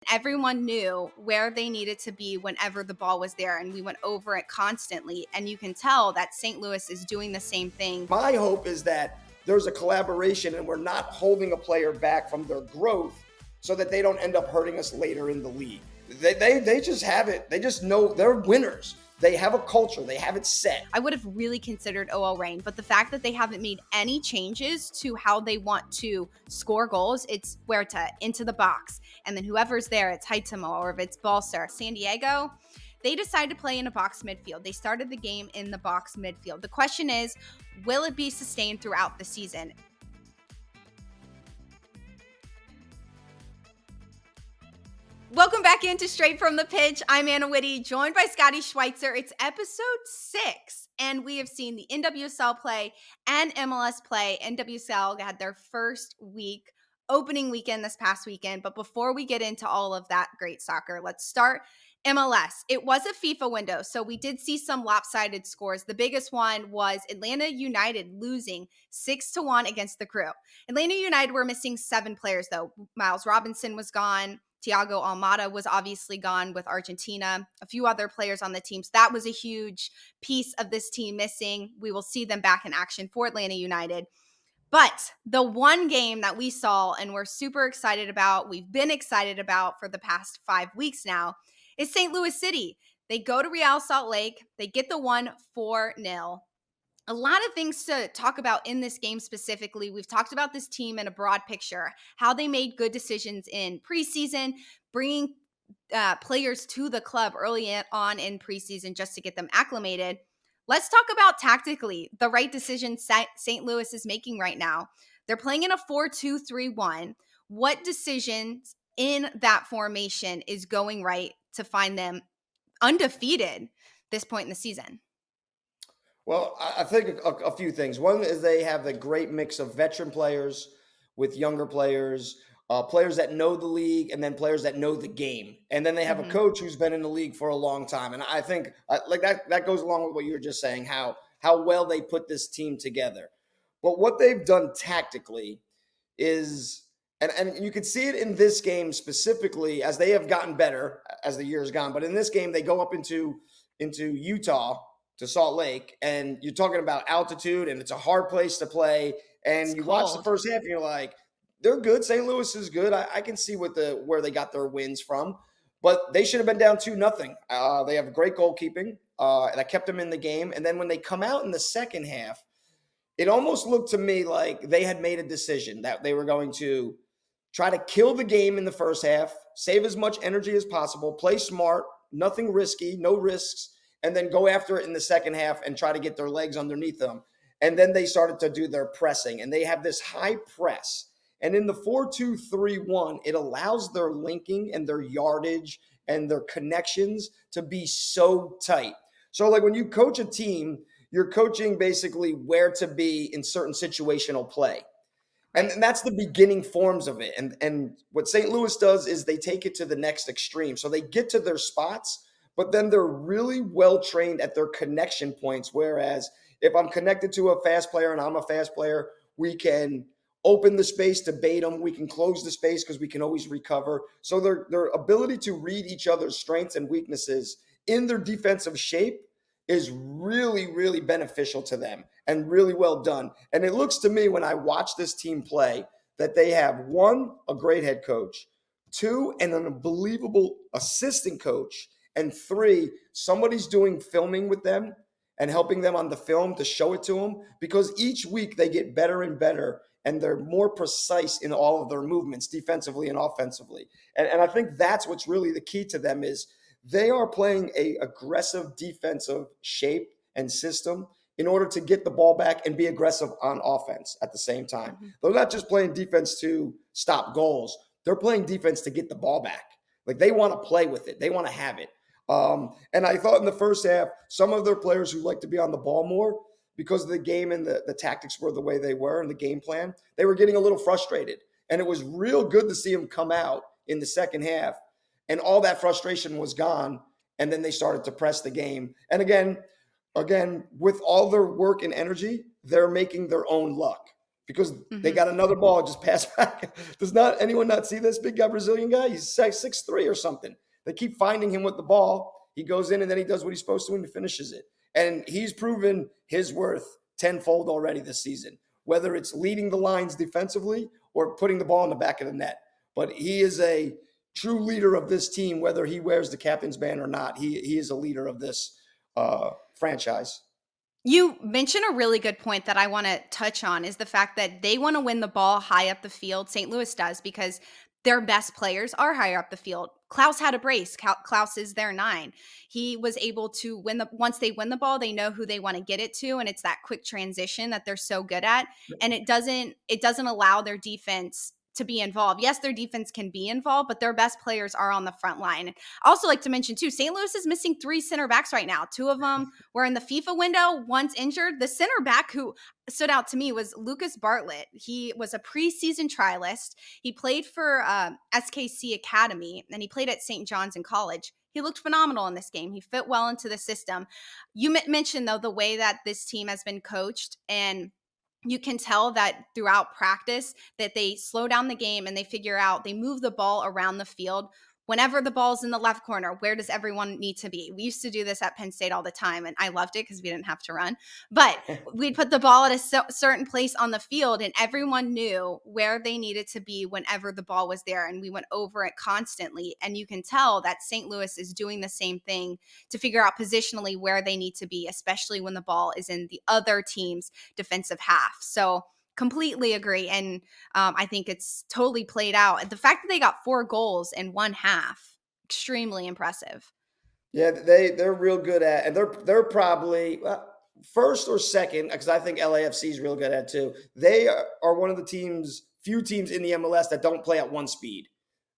Everyone knew where they needed to be whenever the ball was there, and we went over it constantly. And you can tell that St. Louis is doing the same thing. My hope is that there's a collaboration and we're not holding a player back from their growth so that they don't end up hurting us later in the league. They just have it. They just know they're winners. They have a culture. They have it set. I would have really considered OL Reign, but the fact that they haven't made any changes to how they want to score goals, it's Huerta into the box. And then whoever's there, it's Haitamo or if it's Balser. San Diego, they decided to play in a box midfield. They started the game in the box midfield. The question is, will it be sustained throughout the season? Welcome back into Straight from the Pitch. I'm Anna Whitty, joined by Scotty Schweitzer. It's episode 6, and we have seen the NWSL play and MLS play. NWSL had their first opening weekend this past weekend. But before we get into all of that great soccer, let's start MLS. It was a FIFA window, so we did see some lopsided scores. The biggest one was Atlanta United losing 6-1 against the Crew. Atlanta United were missing 7 players, though. Miles Robinson was gone. Thiago Almada was obviously gone with Argentina, a few other players on the team. So that was a huge piece of this team missing. We will see them back in action for Atlanta United. But the one game that we saw and we're super excited about, we've been excited about for the past 5 weeks now, is St. Louis City. They go to Real Salt Lake. They get the 1-4-0. A lot of things to talk about in this game specifically. We've talked about this team in a broad picture, how they made good decisions in preseason, bringing players to the club early on in preseason just to get them acclimated. Let's talk about tactically the right decision St. Louis is making right now. They're playing in a 4-2-3-1. What decisions in that formation is going right to find them undefeated this point in the season? Well, I think a few things. One is they have a great mix of veteran players with younger players, players that know the league, and then players that know the game. And then they have a coach who's been in the league for a long time. And I think like that goes along with what you were just saying, how well they put this team together. But what they've done tactically is, and you can see it in this game specifically as they have gotten better as the year's gone. But in this game, they go up into Utah, to Salt Lake, and you're talking about altitude, and it's a hard place to play. And you watch the first half, and you're like, they're good. St. Louis is good. I can see where they got their wins from, but they should have been down 2-0. They have great goalkeeping that kept them in the game. And then when they come out in the second half, it almost looked to me like they had made a decision that they were going to try to kill the game in the first half, save as much energy as possible, play smart, nothing risky, no risks, and then go after it in the second half and try to get their legs underneath them. And then they started to do their pressing, and they have this high press. And in the 4-2-3-1, it allows their linking and their yardage and their connections to be so tight. So like when you coach a team, you're coaching basically where to be in certain situational play. And that's the beginning forms of it. And what St. Louis does is they take it to the next extreme. So they get to their spots, but then they're really well trained at their connection points. Whereas if I'm connected to a fast player and I'm a fast player, we can open the space to bait them. We can close the space because we can always recover. So their ability to read each other's strengths and weaknesses in their defensive shape is really, really beneficial to them and really well done. And it looks to me when I watch this team play that they have, 1, a great head coach, 2, an unbelievable assistant coach, and 3, somebody's doing filming with them and helping them on the film to show it to them, because each week they get better and better and they're more precise in all of their movements defensively and offensively. And I think that's what's really the key to them is they are playing a aggressive defensive shape and system in order to get the ball back and be aggressive on offense at the same time. They're not just playing defense to stop goals. They're playing defense to get the ball back. Like they want to play with it. They want to have it. And I thought in the first half, some of their players who like to be on the ball more because of the game and the tactics were the way they were and the game plan, they were getting a little frustrated. And it was real good to see them come out in the second half and all that frustration was gone. And then they started to press the game. And again, with all their work and energy, they're making their own luck because they Mhm. got another ball just pass back. Does not anyone not see this big guy, Brazilian guy? He's 6'3" or something. They keep finding him with the ball. He goes in and then he does what he's supposed to and he finishes it. And he's proven his worth tenfold already this season, whether it's leading the lines defensively or putting the ball in the back of the net. But he is a true leader of this team, whether he wears the captain's band or not. He is a leader of this franchise. You mentioned a really good point that I want to touch on is the fact that they want to win the ball high up the field. St. Louis does because their best players are higher up the field. Klaus had a brace. Klaus is their 9. He was able to win once they win the ball, they know who they want to get it to, and it's that quick transition that they're so good at. And it doesn't allow their defense to be involved. Yes, their defense can be involved, but their best players are on the front line. I also like to mention too, St. Louis is missing 3 center backs right now. 2 of them were in the FIFA window, one's injured. The center back who stood out to me was Lucas Bartlett. He was a preseason trialist. He played for SKC Academy, and he played at St. John's in college. He looked phenomenal in this game. He fit well into the system. You mentioned, though, the way that this team has been coached, and you can tell that throughout practice that they slow down the game and they move the ball around the field. Whenever the ball's in the left corner, where does everyone need to be? We used to do this at Penn State all the time, and I loved it because we didn't have to run. But we'd put the ball at a certain place on the field, and everyone knew where they needed to be whenever the ball was there, and we went over it constantly. And you can tell that St. Louis is doing the same thing to figure out positionally where they need to be, especially when the ball is in the other team's defensive half. So completely agree. And I think it's totally played out. The fact that they got 4 goals in one half, extremely impressive. Yeah, they're real good at, and they're probably first or second because I think LAFC is real good at it too. They are one of the few teams in the MLS that don't play at one speed.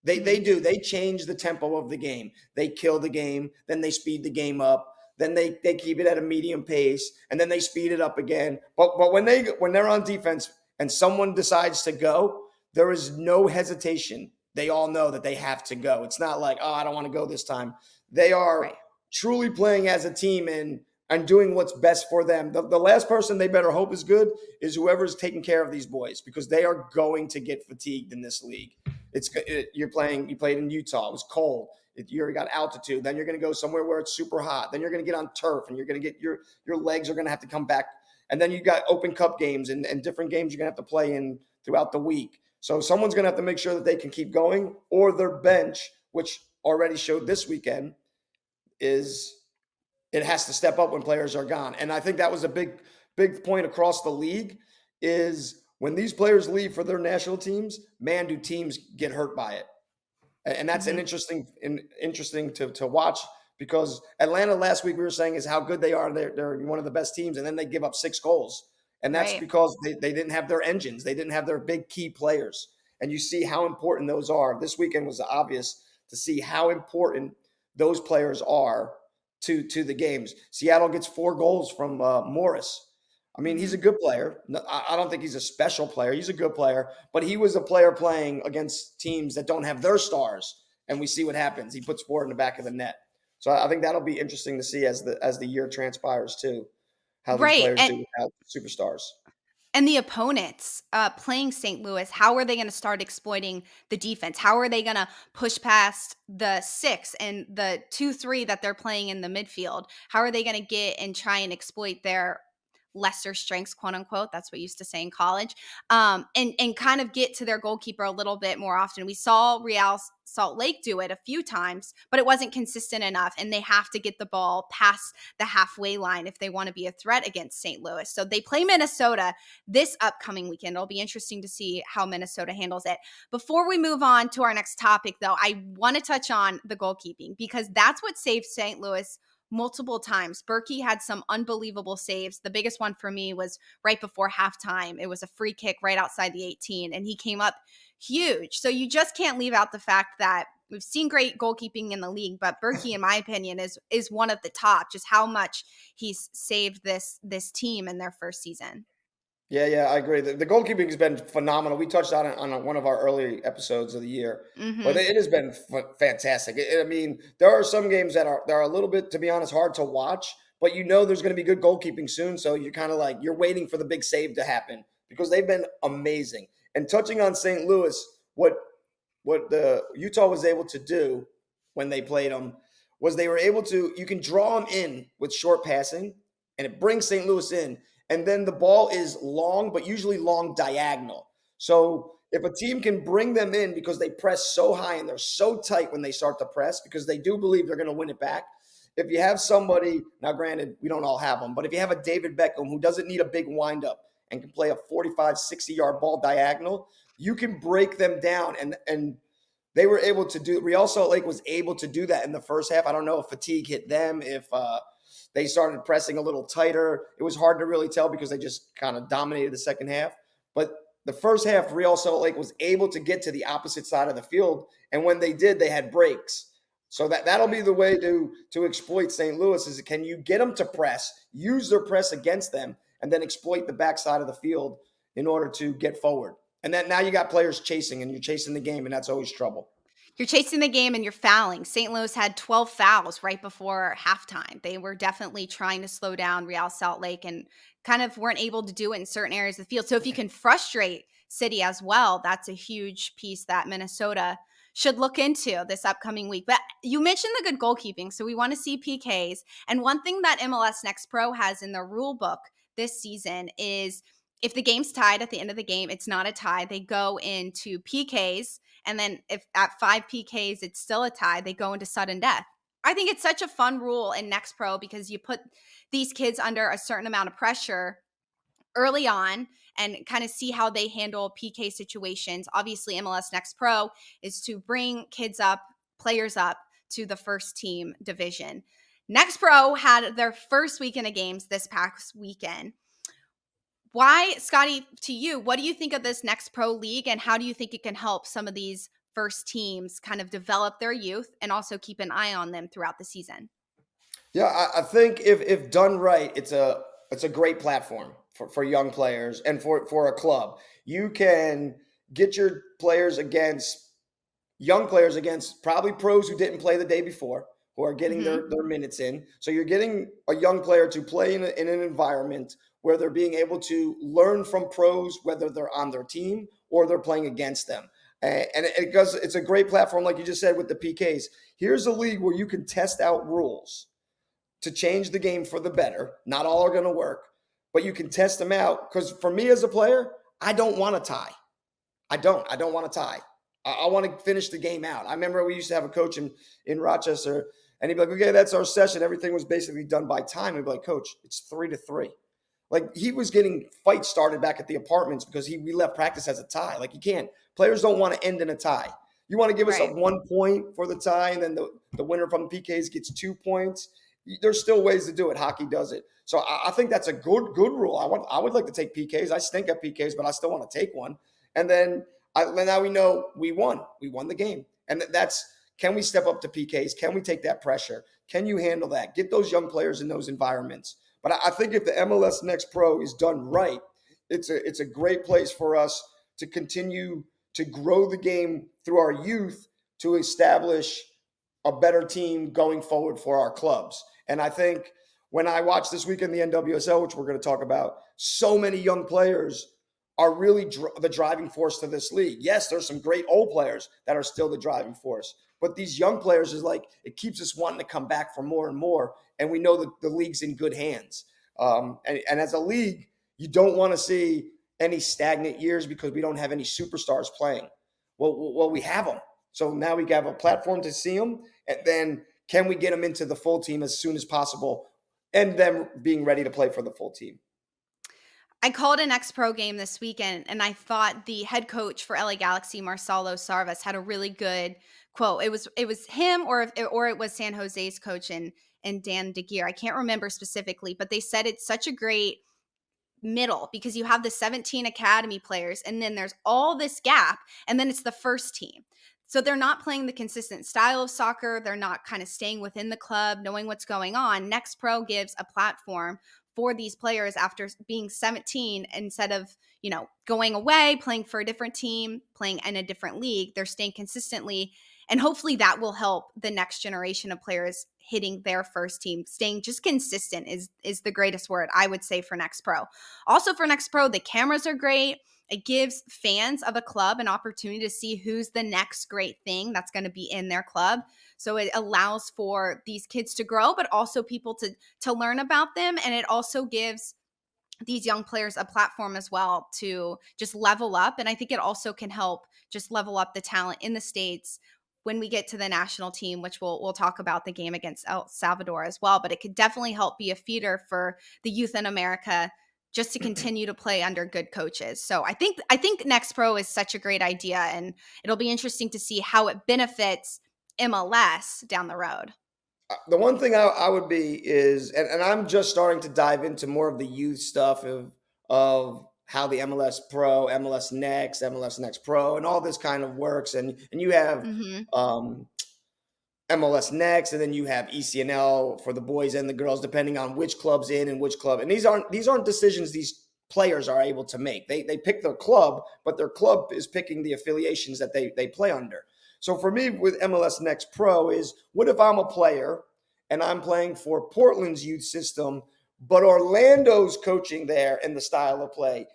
They change the tempo of the game. They kill the game, then they speed the game up. Then they keep it at a medium pace, and then they speed it up again. But when they're on defense and someone decides to go, there is no hesitation. They all know that they have to go. It's not like, oh, I don't want to go this time. They are Right. truly playing as a team and doing what's best for them. The last person they better hope is good is whoever's taking care of these boys, because they are going to get fatigued in this league. You played in Utah. It was cold. You already got altitude. Then you're going to go somewhere where it's super hot. Then you're going to get on turf, and you're going to get your legs are going to have to come back. And then you got Open Cup games and different games you're going to have to play in throughout the week. So someone's going to have to make sure that they can keep going, or their bench, which already showed this weekend, it has to step up when players are gone. And I think that was a big point across the league is when these players leave for their national teams, man, do teams get hurt by it. And that's an interesting to watch, because Atlanta last week we were saying is how good they are. They're one of the best teams, and then they give up 6 goals. And that's Right. because they didn't have their engines. They didn't have their big key players. And you see how important those are. This weekend was obvious to see how important those players are to the games. Seattle gets 4 goals from Morris. I mean, he's a good player. I don't think he's a special player. He's a good player, but he was a player playing against teams that don't have their stars, and we see what happens. He puts 4 in the back of the net. So I think that'll be interesting to see as the year transpires too, how these Right. players do without superstars. And the opponents playing St. Louis, how are they going to start exploiting the defense? How are they going to push past the 6 and the 2-3 that they're playing in the midfield? How are they going to get and try and exploit their lesser strengths, quote unquote? That's what you used to say in college. And kind of get to their goalkeeper a little bit more often. We saw Real Salt Lake do it a few times, but it wasn't consistent enough. And they have to get the ball past the halfway line if they want to be a threat against St. Louis. So they play Minnesota this upcoming weekend. It'll be interesting to see how Minnesota handles it. Before we move on to our next topic, though, I want to touch on the goalkeeping, because that's what saved St. Louis multiple times. Berkey had some unbelievable saves. The biggest one for me was right before halftime. It was a free kick right outside the 18, and he came up huge. So you just can't leave out the fact that we've seen great goalkeeping in the league, but Berkey, in my opinion, is one of the top, just how much he's saved this team in their first season. Yeah, I agree. The goalkeeping has been phenomenal. We touched on it on one of our early episodes of the year, but Mm-hmm. it has been fantastic. I mean, there are some games that are a little bit, to be honest, hard to watch, but you know there's going to be good goalkeeping soon, so you're kind of like you're waiting for the big save to happen because they've been amazing. And touching on St. Louis, what the Utah was able to do when they played them was they were able to, you can draw them in with short passing, and it brings St. Louis in, and then the ball is long, but usually long diagonal. So if a team can bring them in because they press so high and they're so tight when they start to press, because they do believe they're going to win it back. If you have somebody, now granted, we don't all have them, but if you have a David Beckham who doesn't need a big windup and can play a 45, 60-yard ball diagonal, you can break them down. And they were able to do, Real Salt Lake was able to do that in the first half. I don't know if fatigue hit them, if they started pressing a little tighter. It was hard to really tell because they just kind of dominated the second half. But the first half, Real Salt Lake was able to get to the opposite side of the field. And when they did, they had breaks. So that'll be the way to exploit St. Louis is, can you get them to press, use their press against them, and then exploit the backside of the field in order to get forward. And then now you got players chasing, and you're chasing the game, and that's always trouble. You're chasing the game and you're fouling. St. Louis had 12 fouls right before halftime. They were definitely trying to slow down Real Salt Lake and kind of weren't able to do it in certain areas of the field. So if you can frustrate City as well, that's a huge piece that Minnesota should look into this upcoming week. But you mentioned the good goalkeeping, so we want to see PKs. And one thing that MLS Next Pro has in their rule book this season is if the game's tied at the end of the game, it's not a tie. They go into PKs, and then if at 5 PKs it's still a tie, they go into sudden death. I think it's such a fun rule in Next Pro because you put these kids under a certain amount of pressure early on and kind of see how they handle PK situations. Obviously, MLS Next Pro is to bring kids up, players up to the first team division. Next Pro had their first weekend of games this past weekend. Why, Scotty, to you, what do you think of this Next Pro League, and how do you think it can help some of these first teams kind of develop their youth and also keep an eye on them throughout the season? Yeah, I think if done right, it's a great platform for young players and for a club. You can get your players against young players against probably pros who didn't play the day before, who are getting their minutes in. So you're getting a young player to play in an environment where they're being able to learn from pros, whether they're on their team or they're playing against them. And it's a great platform, like you just said, with the PKs. Here's a league where you can test out rules to change the game for the better. Not all are going to work, but you can test them out. Because for me as a player, I don't want a tie. I don't want a tie. I want to finish the game out. I remember we used to have a coach in Rochester, and he'd be like, okay, that's our session. Everything was basically done by time. He'd be like, Coach, it's 3-3. Like, he was getting fights started back at the apartments because we left practice as a tie. Like, you can't. Players don't want to end in a tie. You want to give us a 1 point for the tie, and then the winner from the PKs gets 2 points. There's still ways to do it. Hockey does it. So I think that's a good rule. I would like to take PKs. I stink at PKs, but I still want to take one. And then now we know we won. We won the game. And that's, can we step up to PKs? Can we take that pressure? Can you handle that? Get those young players in those environments. But I think if the MLS Next Pro is done right, it's a great place for us to continue to grow the game through our youth to establish a better team going forward for our clubs. And I think when I watched this weekend the NWSL, which we're going to talk about, so many young players are really the driving force to this league. Yes, there's some great old players that are still the driving force, but these young players is like, it keeps us wanting to come back for more and more. And we know that the league's in good hands. And as a league, you don't want to see any stagnant years because we don't have any superstars playing. Well, we have them. So now we have a platform to see them. And then can we get them into the full team as soon as possible and them being ready to play for the full team? I called an Next Pro game this weekend, and I thought the head coach for LA Galaxy, Marcelo Sarvas, had a really good quote. It was him, or it was San Jose's coach and Dan DeGear. I can't remember specifically, but they said it's such a great middle because you have the 17 academy players, and then there's all this gap, and then it's the first team. So they're not playing the consistent style of soccer. They're not kind of staying within the club, knowing what's going on. Next Pro gives a platform for these players after being 17, instead of, going away, playing for a different team, playing in a different league. They're staying consistently And hopefully that will help the next generation of players hitting their first team. Staying just consistent is the greatest word, I would say, for Next Pro. Also for Next Pro, the cameras are great. It gives fans of a club an opportunity to see who's the next great thing that's going to be in their club. So it allows for these kids to grow, but also people to learn about them. And it also gives these young players a platform as well to just level up. And I think it also can help just level up the talent in the States when we get to the national team, which we'll talk about the game against El Salvador as well. But it could definitely help be a feeder for the youth in America just to continue to play under good coaches. So I think Next Pro is such a great idea, and it'll be interesting to see how it benefits MLS down the road. The one thing I would be is, and I'm just starting to dive into more of the youth stuff of how the MLS Pro, MLS Next, MLS Next Pro, and all this kind of works. And you have Hmm. um, MLS Next, and then you have ECNL for the boys and the girls, depending on which club's in and which club. And these aren't decisions these players are able to make. They pick their club, but their club is picking the affiliations that they play under. So for me with MLS Next Pro is, what if I'm a player and I'm playing for Portland's youth system, but Orlando's coaching there and the style of play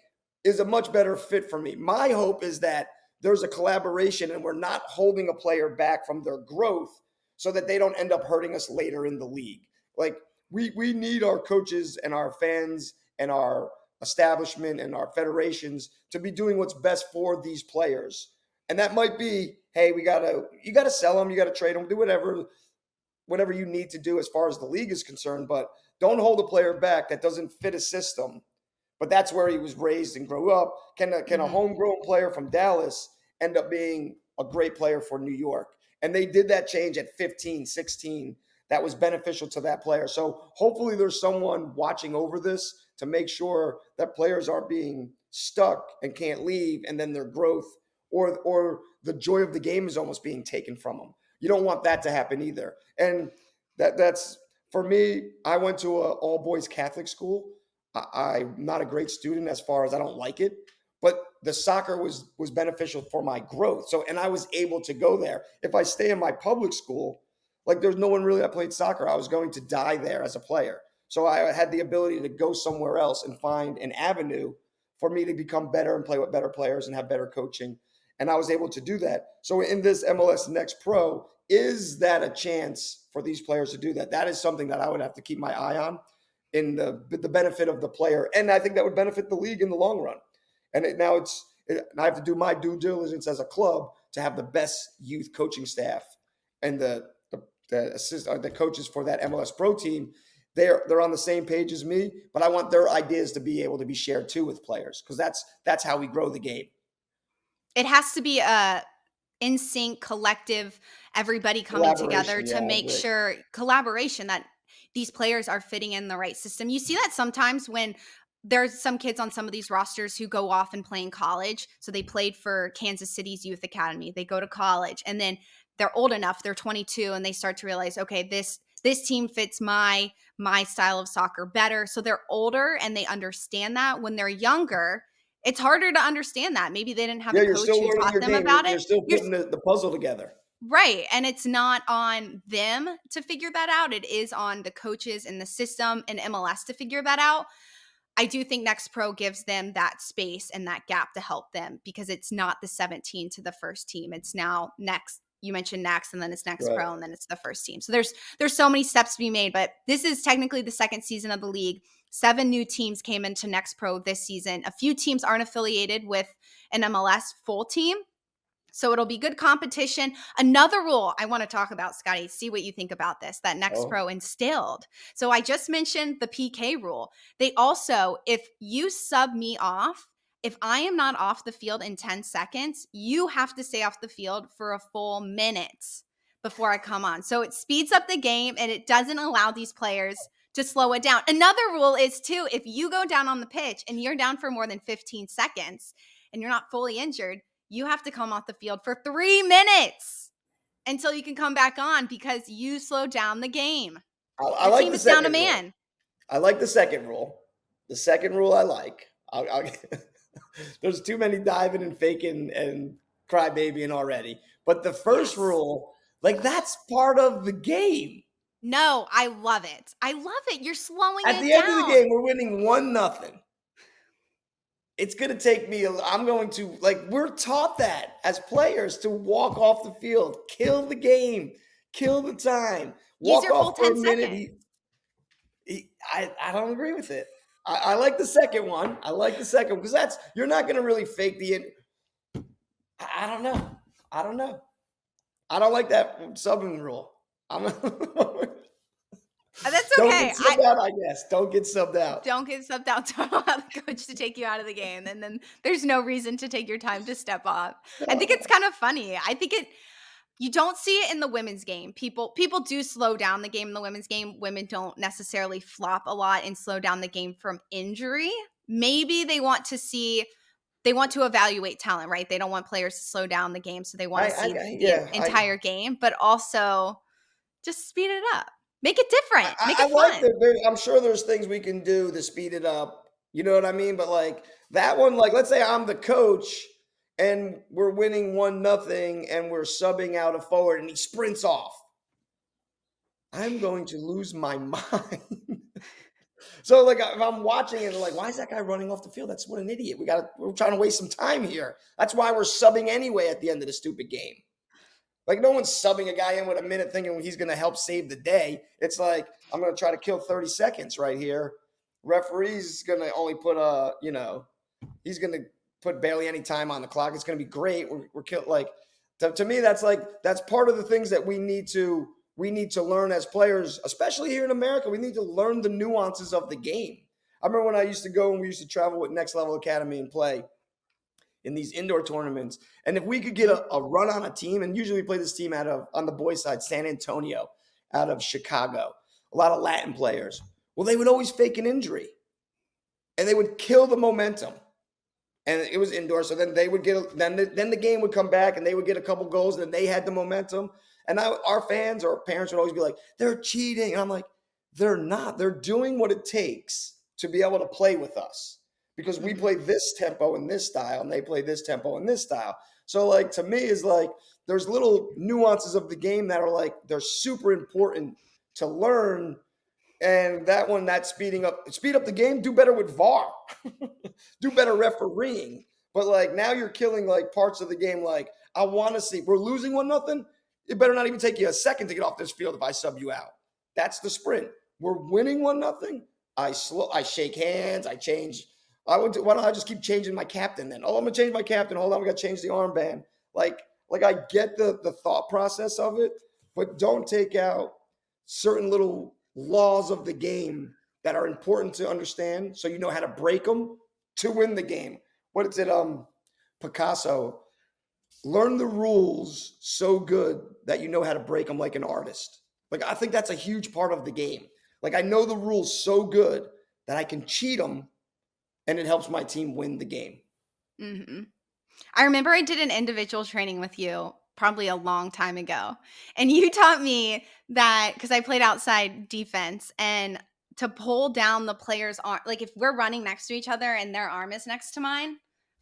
is a much better fit for me. My hope is that there's a collaboration and we're not holding a player back from their growth so that they don't end up hurting us later in the league. Like we need our coaches and our fans and our establishment and our federations to be doing what's best for these players. And that might be, hey, you gotta sell them, you gotta trade them, do whatever you need to do as far as the league is concerned, but don't hold a player back that doesn't fit a system. But that's where he was raised and grew up. Can a Hmm. homegrown player from Dallas end up being a great player for New York? And they did that change at 15, 16. That was beneficial to that player. So hopefully there's someone watching over this to make sure that players aren't being stuck and can't leave, and then their growth or the joy of the game is almost being taken from them. You don't want that to happen either. And that's for me. I went to a all boys Catholic school. I'm not a great student as far as I don't like it, but the soccer was beneficial for my growth. So, and I was able to go there. If I stay in my public school, like there's no one really that played soccer, I was going to die there as a player. So I had the ability to go somewhere else and find an avenue for me to become better and play with better players and have better coaching. And I was able to do that. So in this MLS Next Pro, is that a chance for these players to do that? That is something that I would have to keep my eye on in the benefit of the player, and I think that would benefit the league in the long run. And I have to do my due diligence as a club to have the best youth coaching staff and the coaches for that MLS Pro team. They're on the same page as me, but I want their ideas to be able to be shared too with players, because that's how we grow the game. It has to be a in sync, collective, everybody coming together Collaboration, to yeah, I make agree. sure collaboration that these players are fitting in the right system. You see that sometimes when there's some kids on some of these rosters who go off and play in college. So they played for Kansas City's youth academy. They go to college and then they're old enough, they're 22, and they start to realize, okay, this team fits my style of soccer better. So they're older and they understand that. When they're younger, it's harder to understand that. Maybe they didn't have Yeah, a you're coach still who learning taught your them game. about You're it. still You're putting the puzzle together. right. And it's not on them to figure that out. It is on the coaches and the system and MLS to figure that out. I do think Next Pro gives them that space and that gap to help them, because it's not the 17 to the first team. It's now next. You mentioned next, and then it's Next Right. Pro, and then it's the first team. So there's so many steps to be made, but this is technically the second season of the league. 7 new teams came into Next Pro this season. A few teams aren't affiliated with an MLS full team. So it'll be good competition. Another rule I want to talk about, Scotty, see what you think about this, that Next Oh, Pro instilled. So I just mentioned the PK rule. They also, if you sub me off, if I am not off the field in 10 seconds, you have to stay off the field for a full minute before I come on. So it speeds up the game and it doesn't allow these players to slow it down. Another rule is too, if you go down on the pitch and you're down for more than 15 seconds and you're not fully injured, you have to come off the field for 3 minutes until you can come back on because you slowed down the game. I Your like team the is down a second rule. man. I like the second rule. The second rule I like. There's too many diving and faking and crybabying already. But the first Yes. rule, like that's part of the game. No, I love it. I love it. You're slowing At it the end of the down. game, we're winning 1-0. It's going to take me, I'm going to, like, we're taught that as players to walk off the field, kill the game, kill the time, Use walk your full off for 10 a minute. seconds. I don't agree with it. I like the second one. I like the second one because you're not going to really fake I don't know. I don't know. I don't like that subbing rule. That's Don't okay. get subbed out, I guess. Don't get subbed out. Don't get subbed out. Don't allow the coach to take you out of the game, and then there's no reason to take your time to step off. I think it's kind of funny. I think you don't see it in the women's game. People do slow down the game in the women's game. Women don't necessarily flop a lot and slow down the game from injury. Maybe they want to evaluate talent, right? They don't want players to slow down the game, so they want to see the entire game, but also just speed it up. Make it different. Make it like fun. I'm sure there's things we can do to speed it up. You know what I mean? But like that one, like let's say I'm the coach and we're winning 1-0 and we're subbing out a forward and he sprints off. I'm going to lose my mind. So like if I'm watching it, like, why is that guy running off the field? That's what an idiot. We're trying to waste some time here. That's why we're subbing anyway at the end of the stupid game. Like no one's subbing a guy in with a minute thinking he's going to help save the day. It's like, I'm going to try to kill 30 seconds right here. Referee's going to only put he's going to put barely any time on the clock. It's going to be great. We're killed. Like to me, that's part of the things that we need to learn as players, especially here in America. We need to learn the nuances of the game. I remember when I used to go and we used to travel with Next Level Academy and play in these indoor tournaments. And if we could get a run on a team, and usually we play this team on the boys' side, San Antonio, out of Chicago, a lot of Latin players. Well, they would always fake an injury and they would kill the momentum. And it was indoor. So then they would then the game would come back and they would get a couple goals and then they had the momentum. And our fans or parents would always be like, they're cheating. And I'm like, they're not. They're doing what it takes to be able to play with us. Because we play this tempo in this style and they play this tempo in this style. So like to me is like there's little nuances of the game that are like they're super important to learn. And that speed up the game, do better with VAR. Do better refereeing. But like now you're killing like parts of the game. Like I want to see we're losing 1-0. It better not even take you a second to get off this field if I sub you out. That's the sprint. We're winning 1-0. I shake hands, I change. Why don't I just keep changing my captain then? Oh, I'm gonna change my captain. Hold on, we gotta change the armband. Like I get the thought process of it, but don't take out certain little laws of the game that are important to understand so you know how to break them to win the game. What is it? Picasso, learn the rules so good that you know how to break them like an artist. Like I think that's a huge part of the game. Like I know the rules so good that I can cheat them and it helps my team win the game. Mm-hmm. I remember I did an individual training with you probably a long time ago. And you taught me that because I played outside defense and to pull down the player's arm. Like if we're running next to each other and their arm is next to mine,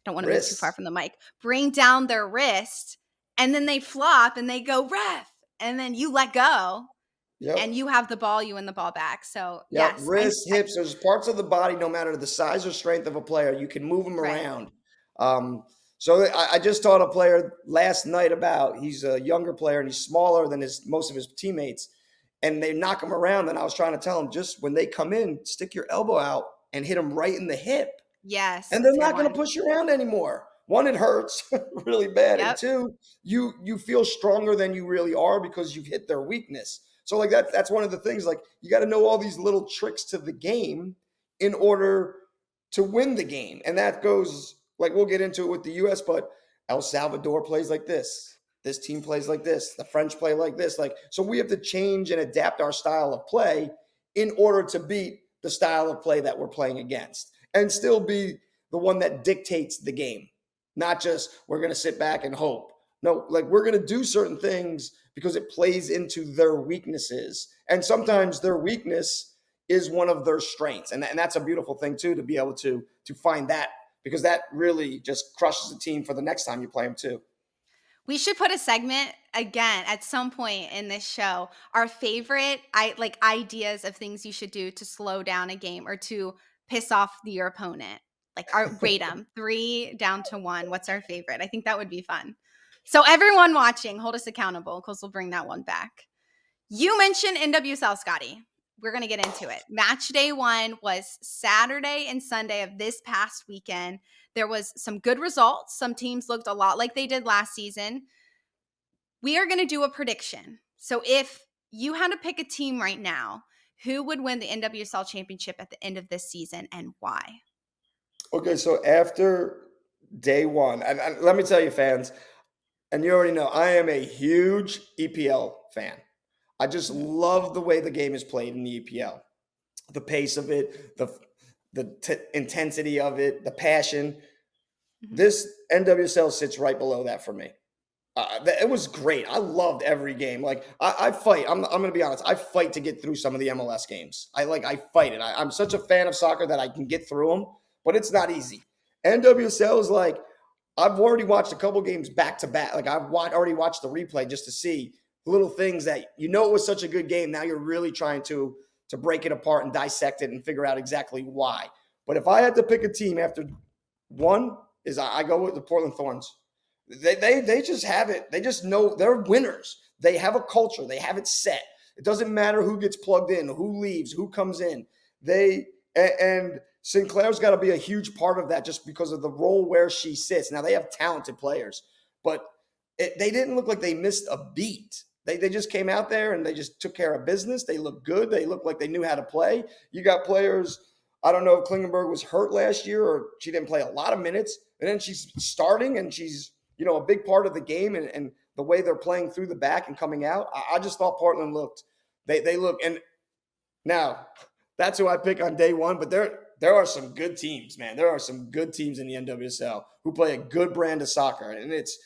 don't want to move too far from the mic, bring down their wrist and then they flop and they go ref. And then you let go. Yep. And you have the ball, you win the ball back. So yes. Wrist, hips, there's parts of the body, no matter the size or strength of a player, you can move them around. So I just taught a player last night he's a younger player and he's smaller than most of his teammates. And they knock him around. And I was trying to tell him just when they come in, stick your elbow out and hit him right in the hip. Yes. And they're not going to push you around anymore. One, it hurts really bad. Yep. And two, you feel stronger than you really are because you've hit their weakness. So like that's one of the things, like you got to know all these little tricks to the game in order to win the game. And that goes, like we'll get into it with the US, but El Salvador plays like this. This team plays like this. The French play like this. Like, so we have to change and adapt our style of play in order to beat the style of play that we're playing against and still be the one that dictates the game. Not just we're going to sit back and hope. No, like we're going to do certain things because it plays into their weaknesses. And sometimes their weakness is one of their strengths. And that's a beautiful thing too, to be able to find that, because that really just crushes the team for the next time you play them too. We should put a segment again at some point in this show. Our favorite ideas of things you should do to slow down a game or to piss off your opponent. Like our rate them 3 down to 1. What's our favorite? I think that would be fun. So everyone watching, hold us accountable because we'll bring that one back. You mentioned NWSL, Scotty. We're going to get into it. Match day 1 was Saturday and Sunday of this past weekend. There was some good results. Some teams looked a lot like they did last season. We are going to do a prediction. So if you had to pick a team right now, who would win the NWSL championship at the end of this season and why? Okay, so after day 1, and let me tell you, fans, and you already know, I am a huge EPL fan. I just love the way the game is played in the EPL. The pace of it, the intensity of it, the passion. This NWSL sits right below that for me. It was great. I loved every game. Like I fight. I'm going to be honest. I fight to get through some of the MLS games. I fight it. I'm such a fan of soccer that I can get through them, but it's not easy. NWSL is like, I've already watched a couple games back to back. Like I've already watched the replay just to see little things that it was such a good game. Now you're really trying to break it apart and dissect it and figure out exactly why. But if I had to pick a team after one, I go with the Portland Thorns. They just have it. They just know they're winners. They have a culture. They have it set. It doesn't matter who gets plugged in, who leaves, who comes in. And Sinclair's got to be a huge part of that just because of the role where she sits. Now, they have talented players, but they didn't look like they missed a beat. They just came out there and they just took care of business. They looked good. They looked like they knew how to play. You got players, I don't know if Klingenberg was hurt last year or she didn't play a lot of minutes. And then she's starting and she's, a big part of the game and the way they're playing through the back and coming out. I just thought Portland they look. And now that's who I pick on day 1, but there are some good teams, man. There are some good teams in the NWSL who play a good brand of soccer. And it's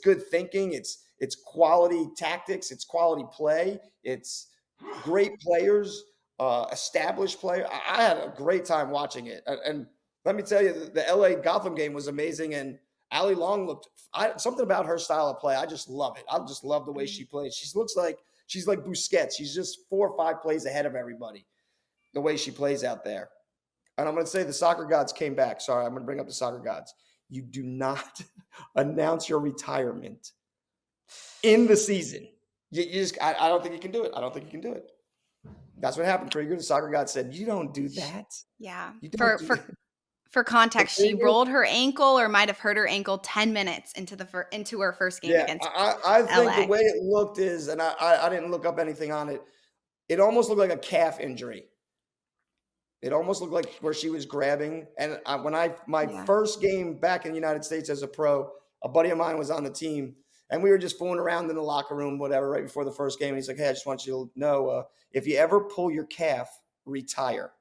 good thinking. It's quality tactics. It's quality play. It's great players, established player. I had a great time watching it. And let me tell you, the LA Gotham game was amazing. And Ali Long looked something about her style of play. I just love it. I just love the way she plays. She's like Busquets. She's just 4 or 5 plays ahead of everybody, the way she plays out there. And I'm going to say the soccer gods came back. Sorry, I'm going to bring up the soccer gods. You do not announce your retirement in the season. I don't think you can do it. I don't think you can do it. That's what happened, Krieger. The soccer god said, "You don't do that." Yeah. For context, she rolled her ankle or might have hurt her ankle 10 minutes into her first game against I think LA. the way it looked is, and I didn't look up anything on it, it almost looked like a calf injury. It almost looked like where she was grabbing. And my first game back in the United States as a pro, a buddy of mine was on the team, and we were just fooling around in the locker room, whatever, right before the first game. And he's like, "Hey, I just want you to know, if you ever pull your calf, retire."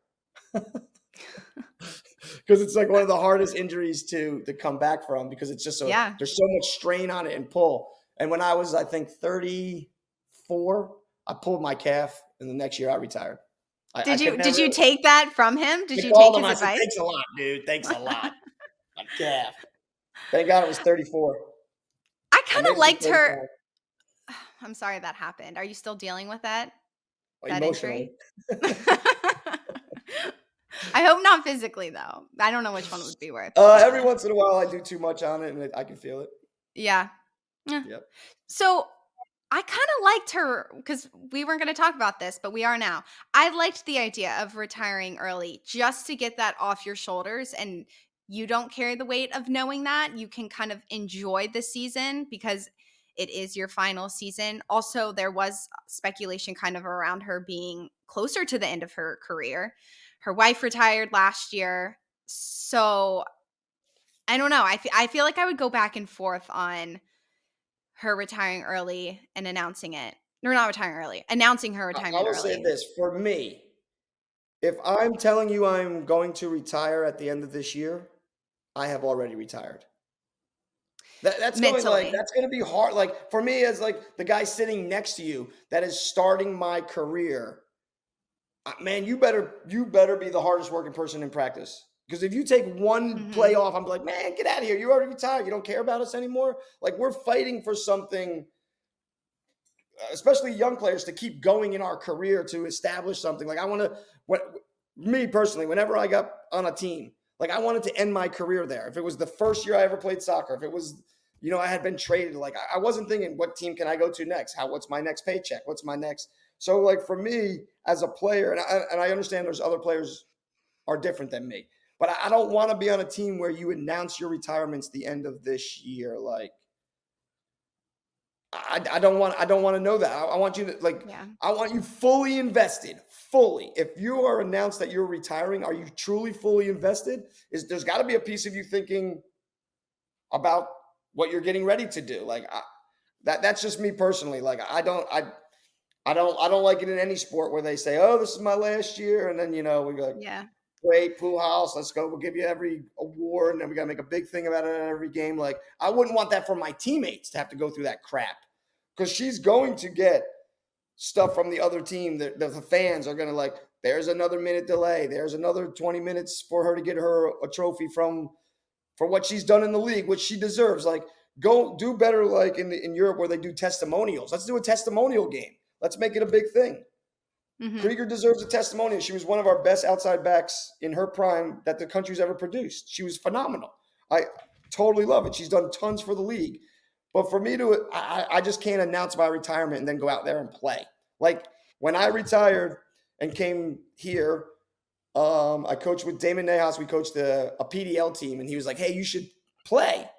Because it's like one of the hardest injuries to come back from because it's just there's so much strain on it and pull. And when I was, I think, 34, I pulled my calf, and the next year I retired. Did you take that from him? Did you take his him, advice? I said, "Thanks a lot, dude. Thanks a lot." My calf. Thank God it was 34. I kind of liked her. I'm sorry that happened. Are you still dealing with that? That emotionally. Injury? I hope not physically, though. I don't know which one would be worse. Every once in a while, I do too much on it, and I can feel it. Yeah. Yep. So I kind of liked her because we weren't going to talk about this, but we are now. I liked the idea of retiring early just to get that off your shoulders, and you don't carry the weight of knowing that. You can kind of enjoy the season because it is your final season. Also, there was speculation kind of around her being closer to the end of her career. Her wife retired last year. So I don't know. I feel like I would go back and forth on her retiring early and announcing it. Or not retiring early, announcing her retirement early. I will say this. For me, if I'm telling you I'm going to retire at the end of this year, I have already retired. That's going to be hard. Like for me, as like the guy sitting next to you that is starting my career, man, you better be the hardest working person in practice. Because if you take one play Mhm. off, I'm like, man, get out of here. You already retired. You don't care about us anymore. Like we're fighting for something, especially young players, to keep going in our career to establish something. Like I want to, me personally, whenever I got on a team, like I wanted to end my career there. If it was the first year I ever played soccer, if it was, I had been traded, like I wasn't thinking, what team can I go to next? What's my next paycheck? What's my next? So like for me as a player, and I understand there's other players are different than me, but I don't want to be on a team where you announce your retirement's the end of this year. Like I don't want to know that. I want you to like Yeah. I want you fully invested. Fully. If you are announced that you're retiring, are you truly fully invested? There's got to be a piece of you thinking about what you're getting ready to do. Like that's just me personally. Like I don't like it in any sport where they say, "Oh, this is my last year," and then we go, Yeah. "Great, pool house, let's go. We'll give you every award, and then we got to make a big thing about it in every game." Like I wouldn't want that for my teammates to have to go through that crap, because she's going to get stuff from the other team. The fans are going to like, there's another minute delay. There's another 20 minutes for her to get her a trophy for what she's done in the league, which she deserves. Like, go do better, like in Europe where they do testimonials. Let's do a testimonial game. Let's make it a big thing. Mhm. Krieger deserves a testimonial. She was one of our best outside backs in her prime that the country's ever produced. She was phenomenal. I totally love it. She's done tons for the league. But for me I just can't announce my retirement and then go out there and play. Like when I retired and came here, I coached with Damon Nejas. We coached a PDL team, and he was like, "Hey, you should play."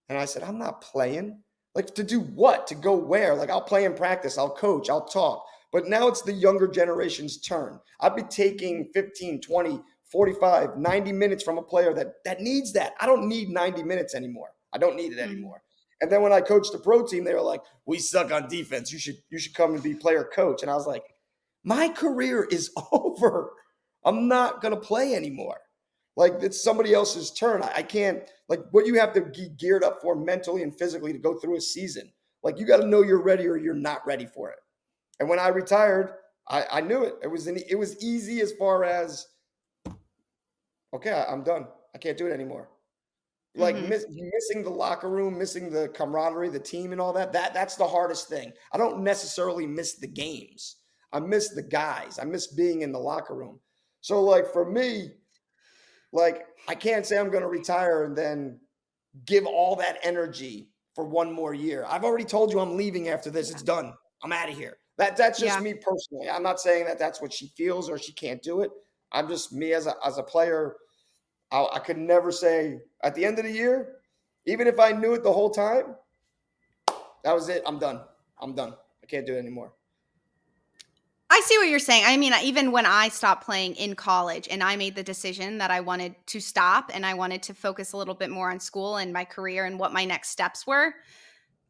And I said, "I'm not playing. Like to do what? To go where? Like I'll play in practice. I'll coach. I'll talk." But now it's the younger generation's turn. I'd be taking 15, 20, 45, 90 minutes from a player that needs that. I don't need 90 minutes anymore. I don't need it Mhm. anymore. And then when I coached the pro team, they were like, "We suck on defense. You should come and be player coach." And I was like, "My career is over. I'm not going to play anymore. Like it's somebody else's turn. I can't, like what you have to be geared up for mentally and physically to go through a season. Like you got to know you're ready or you're not ready for it." And when I retired, I knew it. It was easy as far as, okay, I'm done. I can't do it anymore. Like Mhm. missing the locker room, missing the camaraderie, the team, and all that. That's the hardest thing. I don't necessarily miss the games. I miss the guys. I miss being in the locker room. So like for me, like I can't say I'm going to retire and then give all that energy for one more year. I've already told you I'm leaving after this. Yeah. It's done. I'm out of here. That's just Yeah. me personally. I'm not saying that that's what she feels or she can't do it. I'm just me as a player. I could never say at the end of the year, even if I knew it the whole time, that was it. I'm done. I'm done. I can't do it anymore. I see what you're saying. I mean, even when I stopped playing in college and I made the decision that I wanted to stop and I wanted to focus a little bit more on school and my career and what my next steps were,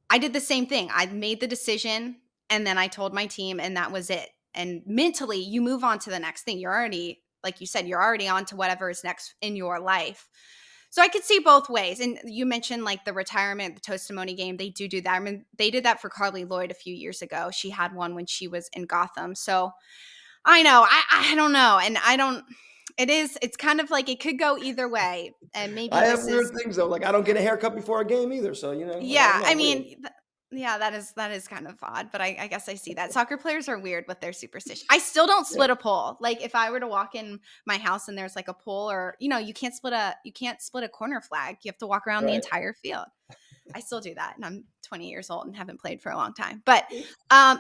I did the same thing. I made the decision and then I told my team, and that was it. And mentally, you move on to the next thing. You're already, like you said, you're already on to whatever is next in your life. So I could see both ways. And you mentioned like the retirement, the testimony game. They do that. I mean, they did that for Carly Lloyd a few years ago. She had one when she was in Gotham. So I know. I don't know. And I don't, it's kind of like it could go either way. And maybe I have this is weird things though. Like I don't get a haircut before a game either. So like I don't yeah, know. I Weird. mean, yeah, that is kind of odd, but I guess I see that. Soccer players are weird with their superstition. I still don't Yeah. split a pole. Like if I were to walk in my house and there's like a pole, or you can't split a corner flag. You have to walk around the Right. entire field. I still do that, and I'm 20 years old and haven't played for a long time. But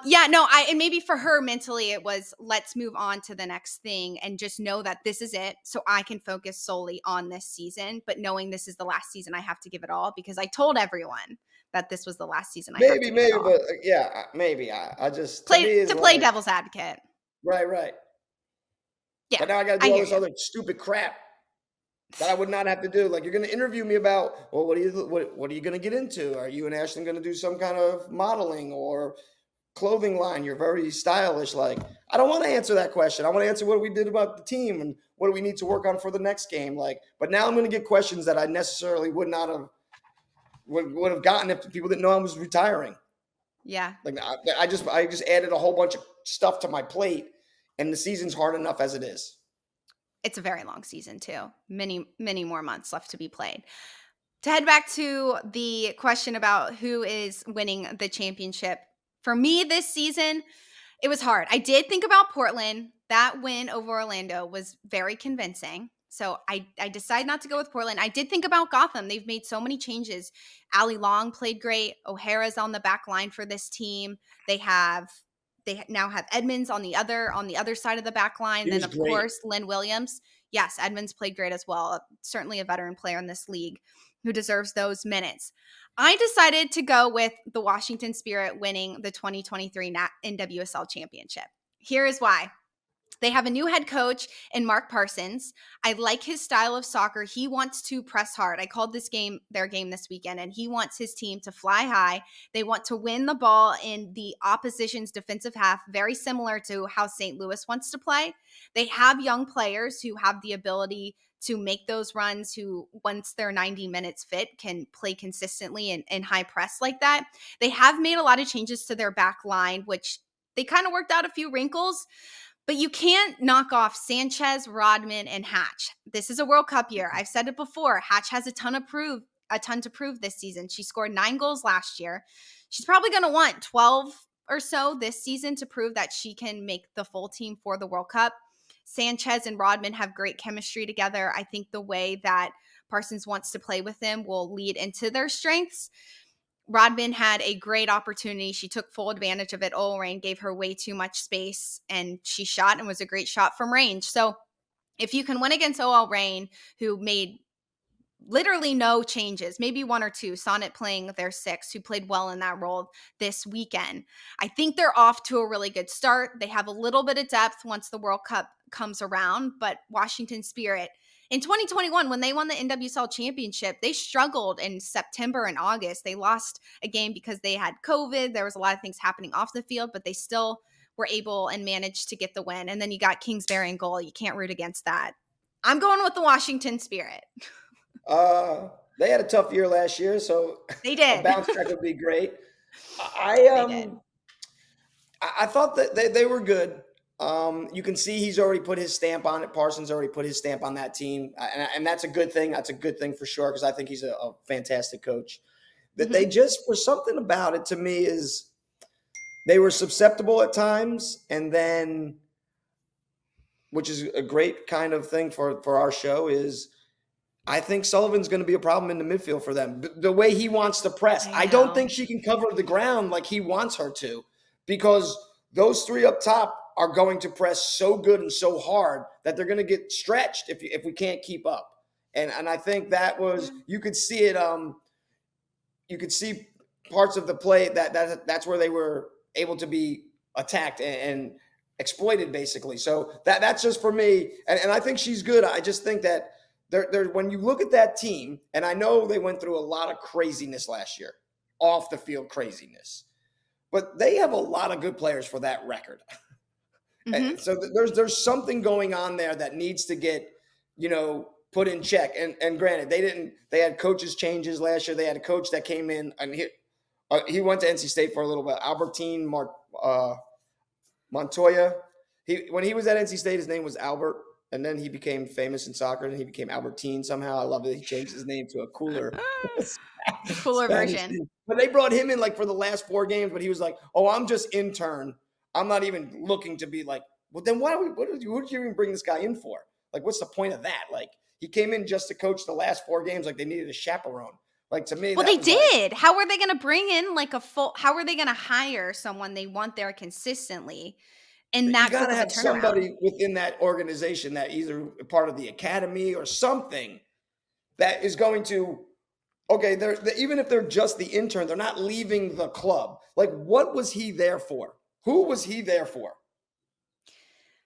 yeah, no, and maybe for her mentally, it was let's move on to the next thing and just know that this is it, so I can focus solely on this season. But knowing this is the last season, I have to give it all because I told everyone that this was the last season. I have to give it Maybe, all. but yeah, maybe. I just to me Play is to play like devil's advocate. right. Yeah, But now I got to I do all hear this you. other stupid crap that I would not have to do. Like you're going to interview me about, well, what are you going to get into? Are you and Ashton going to do some kind of modeling or clothing line? You're very stylish. Like I don't want to answer that question. I want to answer what we did about the team and what do we need to work on for the next game. Like, but now I'm going to get questions that I necessarily would not have would have gotten if people didn't know I was retiring. Yeah. Like I just added a whole bunch of stuff to my plate, and the season's hard enough as it is. It's a very long season too. Many, many more months left to be played. To head back to the question about who is winning the championship, for me this season, it was hard. I did think about Portland. That win over Orlando was very convincing. So I decided not to go with Portland. I did think about Gotham. They've made so many changes. Ali Long played great. O'Hara's on the back line for this team. They have now have Edmonds on the other side of the back line. He Then was of great. course Lynn Williams. Yes, Edmonds played great as well. Certainly a veteran player in this league who deserves those minutes. I decided to go with the Washington Spirit winning the 2023 NWSL championship. Here is why. They have a new head coach in Mark Parsons. I like his style of soccer. He wants to press hard. I called this game their game this weekend, and he wants his team to fly high. They want to win the ball in the opposition's defensive half, very similar to how St. Louis wants to play. They have young players who have the ability to make those runs, who, once they're 90 minutes fit, can play consistently in high press like that. They have made a lot of changes to their back line, which they kind of worked out a few wrinkles. But you can't knock off Sanchez, Rodman, and Hatch. This is a World Cup year. I've said it before. Hatch has a ton to prove this season. She scored 9 goals last year. She's probably going to want 12 or so this season to prove that she can make the full team for the World Cup. Sanchez and Rodman have great chemistry together. I think the way that Parsons wants to play with them will lead into their strengths. Rodman had a great opportunity. She took full advantage of it. Rain gave her way too much space, and she shot and was a great shot from range. So if you can win against Rain, who made literally no changes, maybe one or two, Sonnet playing their 6, who played well in that role this weekend, I think they're off to a really good start. They have a little bit of depth once the World Cup comes around, but Washington Spirit, in 2021, when they won the NWSL championship, they struggled in September and August. They lost a game because they had COVID. There was a lot of things happening off the field, but they still were able and managed to get the win. And then you got Kingsbury in goal. You can't root against that. I'm going with the Washington Spirit. They had a tough year last year, so They a did. bounce back would be great. They did. I thought that they were good. You can see he's already put his stamp on it. Parsons already put his stamp on that team, and that's a good thing. That's a good thing for sure, because I think he's a fantastic coach. That they just, for something about it to me, is they were susceptible at times, and then, which is a great kind of thing for our show, is I think Sullivan's going to be a problem in the midfield for them. The way he wants to press, I don't think she can cover the ground like he wants her to, because those 3 up top are going to press so good and so hard that they're going to get stretched if we can't keep up. And I think that was, you could see it. You could see parts of the play that's where they were able to be attacked and exploited, basically. So that's just for me. And I think she's good. I just think that when you look at that team, and I know they went through a lot of craziness last year, off the field craziness, but they have a lot of good players for that record. And so there's something going on there that needs to get, put in check. And granted, they had coaches changes last year. They had a coach that came in, and he went to NC State for a little bit, Albertine Montoya. When he was at NC State, his name was Albert. And then he became famous in soccer, and he became Albertine somehow. I love that he changed his name to a cooler version. name. But they brought him in for the last 4 games, but he was like, "Oh, I'm just intern. I'm not even looking to be like." Well, then who did you even bring this guy in for? What's the point of that? He came in just to coach the last 4 games. They needed a chaperone. To me, well, they did. How are they going to bring in how are they going to hire someone they want there consistently? And that you got to have somebody within that organization that either part of the academy or something that is going to, even if they're just the intern, they're not leaving the club. What was he there for? Who was he there for?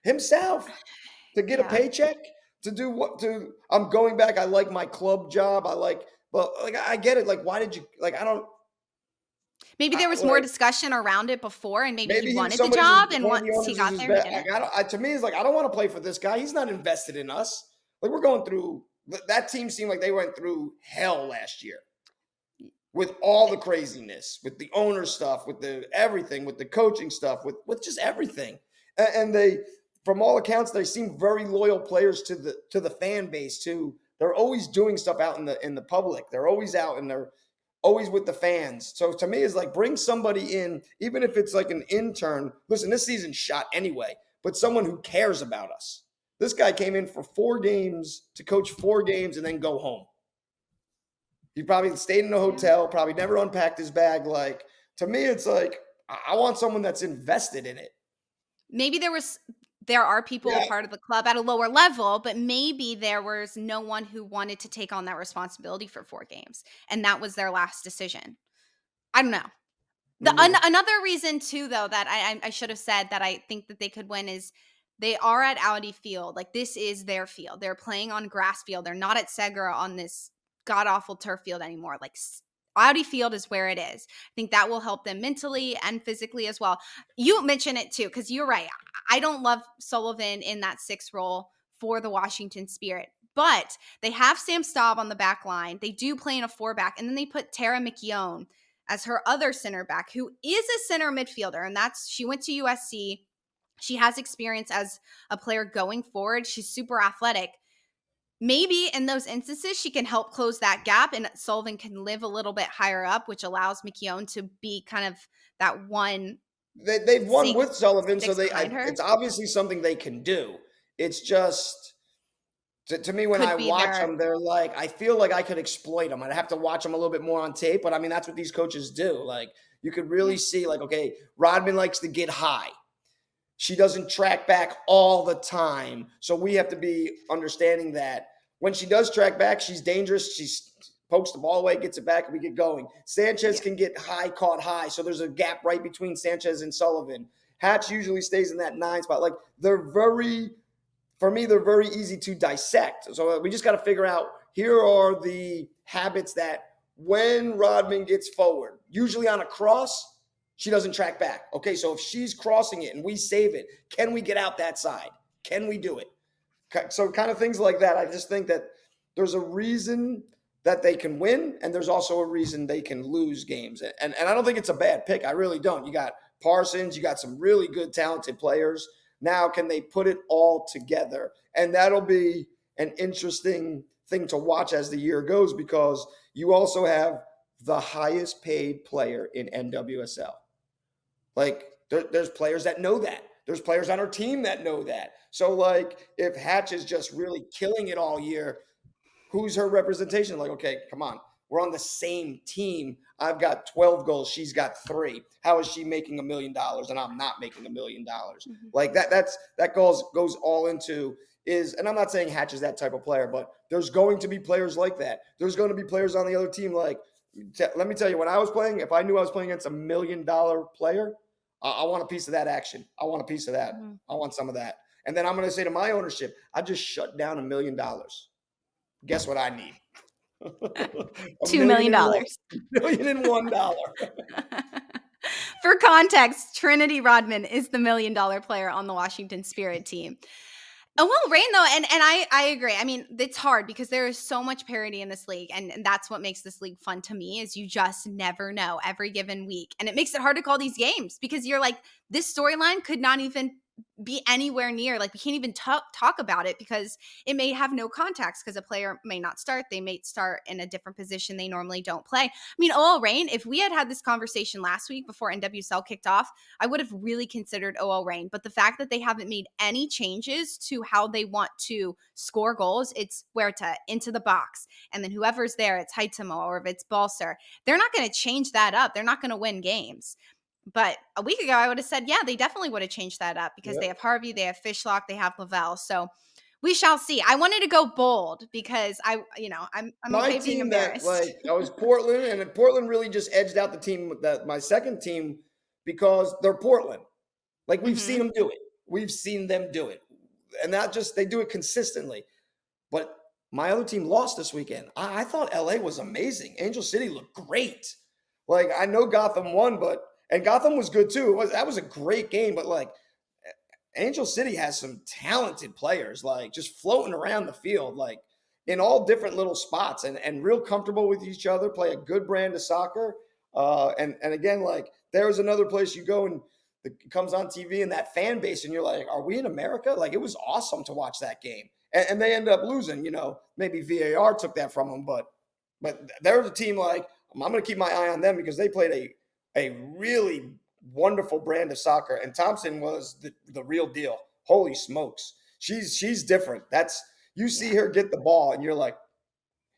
Himself, to get a paycheck, to do what? I'm going back. I like my club job. I get it. Why did you, I don't. Maybe there was more discussion around it before, and maybe he wanted the job, and once he got there, he didn't. To me, it's I don't want to play for this guy. He's not invested in us. We're going through, that team seemed like they went through hell last year with all the craziness, with the owner stuff, with the everything, with the coaching stuff, with just everything. And they from all accounts, they seem very loyal players to the fan base too. They're always doing stuff out in the public. They're always out and they're always with the fans. So to me, it's like bring somebody in, even if it's like an intern. Listen, this season's shot anyway, but someone who cares about us. This guy came in for 4 games to coach 4 games and then go home. He probably stayed in a hotel, probably never unpacked his bag. Like, to me, it's like, I want someone that's invested in it. Maybe there are people a part of the club at a lower level, but maybe there was no one who wanted to take on that responsibility for 4 games, and that was their last decision. I don't know. Another reason too, though, that I should have said that I think that they could win is they are at Audi Field. Like, this is their field. They're playing on grass field. They're not at Segura on this god-awful turf field anymore. Like, Audi Field is where it is. I think that will help them mentally and physically as well. You mentioned it too, because you're right. I don't love Sullivan in that 6 role for the Washington Spirit. But they have Sam Staub on the back line. They do play in a 4-back, and then they put Tara McKeown as her other center back, who is a center midfielder, and she went to USC. She has experience as a player going forward. She's super athletic. Maybe in those instances, she can help close that gap, and Sullivan can live a little bit higher up, which allows McKeown to be kind of that one. They've won with Sullivan, so it's obviously something they can do. It's just, to me, when I watch them, they're like, I feel like I could exploit them. I'd have to watch them a little bit more on tape, but I mean, that's what these coaches do. Like, you could really see, like, okay, Rodman likes to get high. She doesn't track back all the time. So we have to be understanding that when she does track back, she's dangerous. She pokes the ball away, gets it back, and we get going. Sanchez can get caught high. So there's a gap right between Sanchez and Sullivan. Hatch usually stays in that 9 spot. Like, for me, they're very easy to dissect. So we just got to figure out, here are the habits that when Rodman gets forward, usually on a cross, she doesn't track back. Okay, so if she's crossing it and we save it, can we get out that side? Can we do it? So kind of things like that. I just think that there's a reason that they can win, and there's also a reason they can lose games. And I don't think it's a bad pick. I really don't. You got Parsons. You got some really good, talented players. Now, can they put it all together? And that'll be an interesting thing to watch as the year goes, because you also have the highest paid player in NWSL. Like, there's players that know that. There's players on our team that know that. So, like, if Hatch is just really killing it all year, who's her representation? Like, okay, come on. We're on the same team. I've got 12 goals. She's got 3. How is she making $1 million and I'm not making $1 million? Mm-hmm. Like, that goes all into is, and I'm not saying Hatch is that type of player, but there's going to be players like that. There's going to be players on the other team. Like, let me tell you, when I was playing, if I knew I was playing against $1 million player, I want a piece of that action. I want a piece of that. Mm-hmm. I want some of that. And then I'm going to say to my ownership, I just shut down $1 million. Guess what I need? $2 million. $1,000,001. For context, Trinity Rodman is the $1 million player on the Washington Spirit team. Oh, well, Rain, though, and I agree. I mean, it's hard because there is so much parity in this league, and that's what makes this league fun to me, is you just never know every given week. And it makes it hard to call these games because you're like, this storyline could not even be anywhere near, like, we can't even talk about it because it may have no context, because a player may not start. They may start in a different position they normally don't play. I mean, OL Reign, if we had this conversation last week before NWSL kicked off, I would have really considered OL Reign. But the fact that they haven't made any changes to how they want to score goals, it's Huerta into the box, and then whoever's there, it's Haitamo, or if it's Balser, they're not going to change that up. They're not going to win games. But a week ago, I would have said, yeah, they definitely would have changed that up because they have Harvey, they have Fishlock, they have Lavelle. So we shall see. I wanted to go bold because I'm okay being embarrassed. I was Portland, and Portland really just edged out the team, my second team, because they're Portland. Like, we've seen them do it. We've seen them do it. And not just, they do it consistently. But my other team lost this weekend. I thought LA was amazing. Angel City looked great. Like, I know Gotham won, and Gotham was good too. That was a great game, but like, Angel City has some talented players, like, just floating around the field, like, in all different little spots, and real comfortable with each other, play a good brand of soccer. And again, like, there's another place you go and it comes on TV and that fan base, and you're like, are we in America? Like, it was awesome to watch that game. And they ended up losing, maybe VAR took that from them, but they're the team, like, I'm going to keep my eye on them because they played a really wonderful brand of soccer. And Thompson was the real deal. Holy smokes. She's different. You see her get the ball and you're like,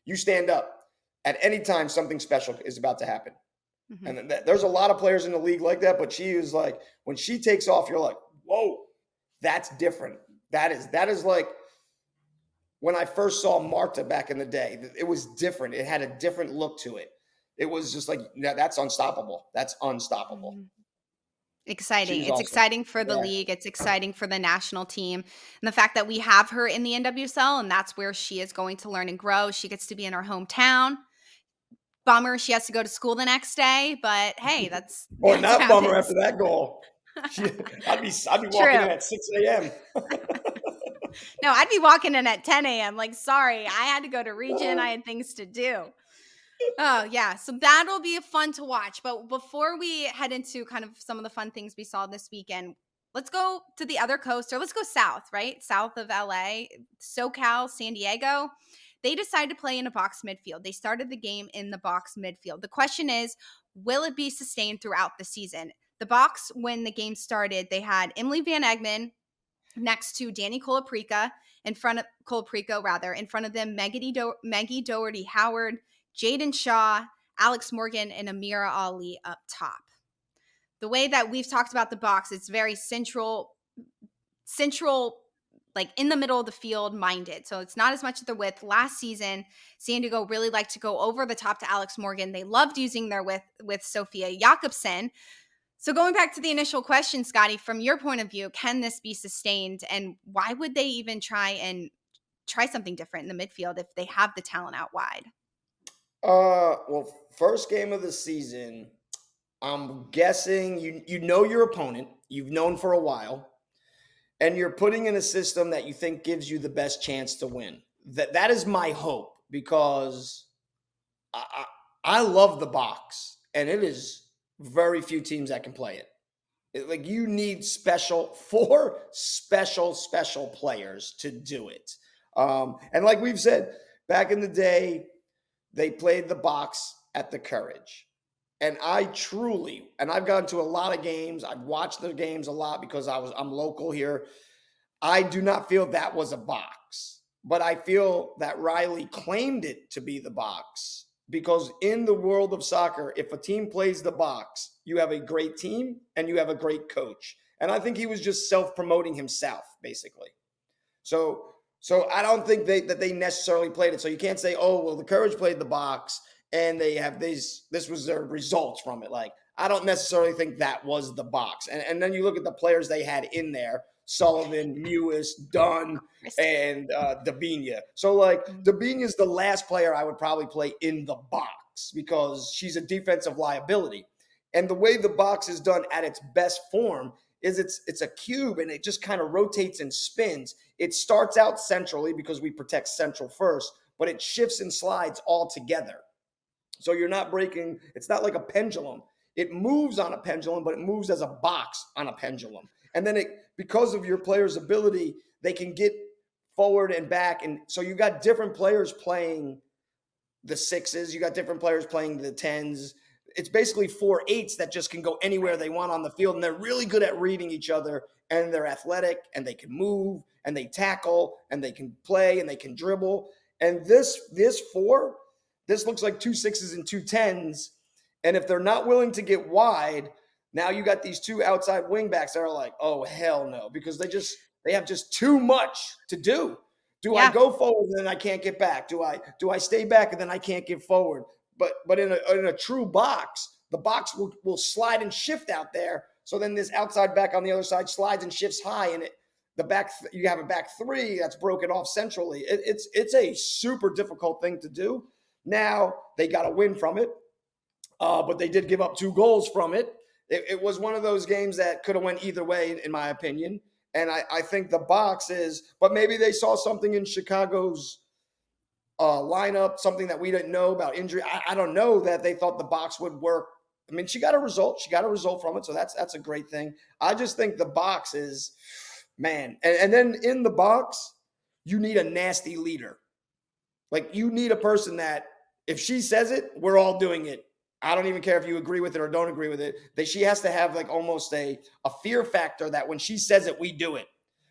you stand up at any time something special is about to happen. Mm-hmm. And there's a lot of players in the league like that, but she is like, when she takes off, you're like, whoa, that's different. That is like when I first saw Marta back in the day. It was different. It had a different look to it. It was just like, that's unstoppable. That's unstoppable. Mm-hmm. Exciting. She's It's awesome. exciting for the league. It's exciting for the national team. And the fact that we have her in the NWSL, and that's where she is going to learn and grow. She gets to be in her hometown. Bummer she has to go to school the next day, but hey, that's or not happens. Bummer after that goal. I'd be walking in at 6 a.m. No, I'd be walking in at 10 a.m. Like, sorry, I had to go to region. I had things to do. Oh, yeah. So that'll be fun to watch. But before we head into kind of some of the fun things we saw this weekend, let's go to the other coast, or let's go south, right? South of LA, SoCal, San Diego. They decided to play in a box midfield. They started the game in the box midfield. The question is, will it be sustained throughout the season? The box, when the game started, they had Emily Van Egmond next to Danny Colaprico, in front of them, Maggie Doherty Howard, Jaden Shaw, Alex Morgan, and Amira Ali up top. The way that we've talked about the box, it's very central, like in the middle of the field minded. So it's not as much of the width. Last season, San Diego really liked to go over the top to Alex Morgan. They loved using their width with Sophia Jakobsen. So going back to the initial question, Scotty, from your point of view, can this be sustained? And why would they even try something different in the midfield if they have the talent out wide? Well, first game of the season, I'm guessing you know your opponent. You've known for a while. And you're putting in a system that you think gives you the best chance to win. That is my hope, because I love the box, and it is very few teams that can play it. Like, you need four special players to do it. And like we've said, back in the day, they played the box at the Courage. And I've gone to a lot of games. I've watched the games a lot because I'm local here. I do not feel that was a box, but I feel that Riley claimed it to be the box, because in the world of soccer, if a team plays the box, you have a great team and you have a great coach. And I think he was just self-promoting himself, basically. So I don't think that they necessarily played it. So you can't say, oh, well, the Courage played the box and they have this was their results from it. Like, I don't necessarily think that was the box. And then you look at the players they had in there: Sullivan, Mewis, Dunn, and Dabinia. So, like, Dabinia's the last player I would probably play in the box because she's a defensive liability. And the way the box is done at its best form is it's a cube, and it just kind of rotates and spins. It starts out centrally because we protect central first, but it shifts and slides all together. So you're not breaking. It's not like a pendulum. It moves on a pendulum, but it moves as a box on a pendulum. And then because of your player's ability, they can get forward and back. And so you got different players playing the sixes. You got different players playing the 10s. It's basically 4 8s that just can go anywhere they want on the field. And they're really good at reading each other. And they're athletic, and they can move, and they tackle, and they can play, and they can dribble. And this looks like 2 6s and 2 10s. And if they're not willing to get wide, now you got these 2 outside wing backs that are like, oh, hell no, because they have just too much to do. I go forward and then I can't get back? Do I stay back and then I can't get forward? But in a true box, the box will slide and shift out there. So then this outside back on the other side slides and shifts high, and you have a back 3 that's broken off centrally. It's a super difficult thing to do. Now they got a win from it, but they did give up 2 goals from it. It was one of those games that could have went either way, in my opinion. And I think the box but maybe they saw something in Chicago's lineup, something that we didn't know about injury. I don't know that they thought the box would work I mean, she got a result. She got a result from it, so that's a great thing. I just think the box is, man, and then in the box, you need a nasty leader. Like you need a person that if she says it, we're all doing it. I don't even care if you agree with it or don't agree with it. That she has to have like almost a fear factor that when she says it, we do it.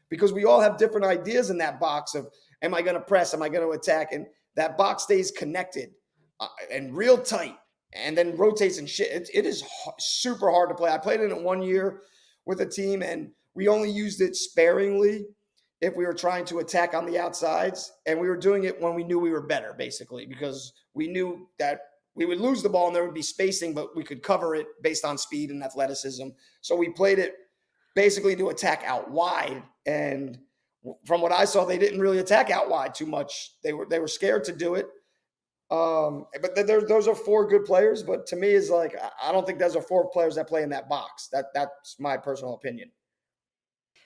Because we all have different ideas in that box of am I going to press, am I going to attack, and that box stays connected and real tight, and then rotates and shit. It is super hard to play. I played in it 1 year with a team, and we only used it sparingly if we were trying to attack on the outsides, and we were doing it when we knew we were better, basically, because we knew that we would lose the ball and there would be spacing, but we could cover it based on speed and athleticism. So we played it basically to attack out wide. And from what I saw, they didn't really attack out wide too much. They were scared to do it. But those are four good players. But to me, is like I don't think those are four players that play in that box. That's my personal opinion.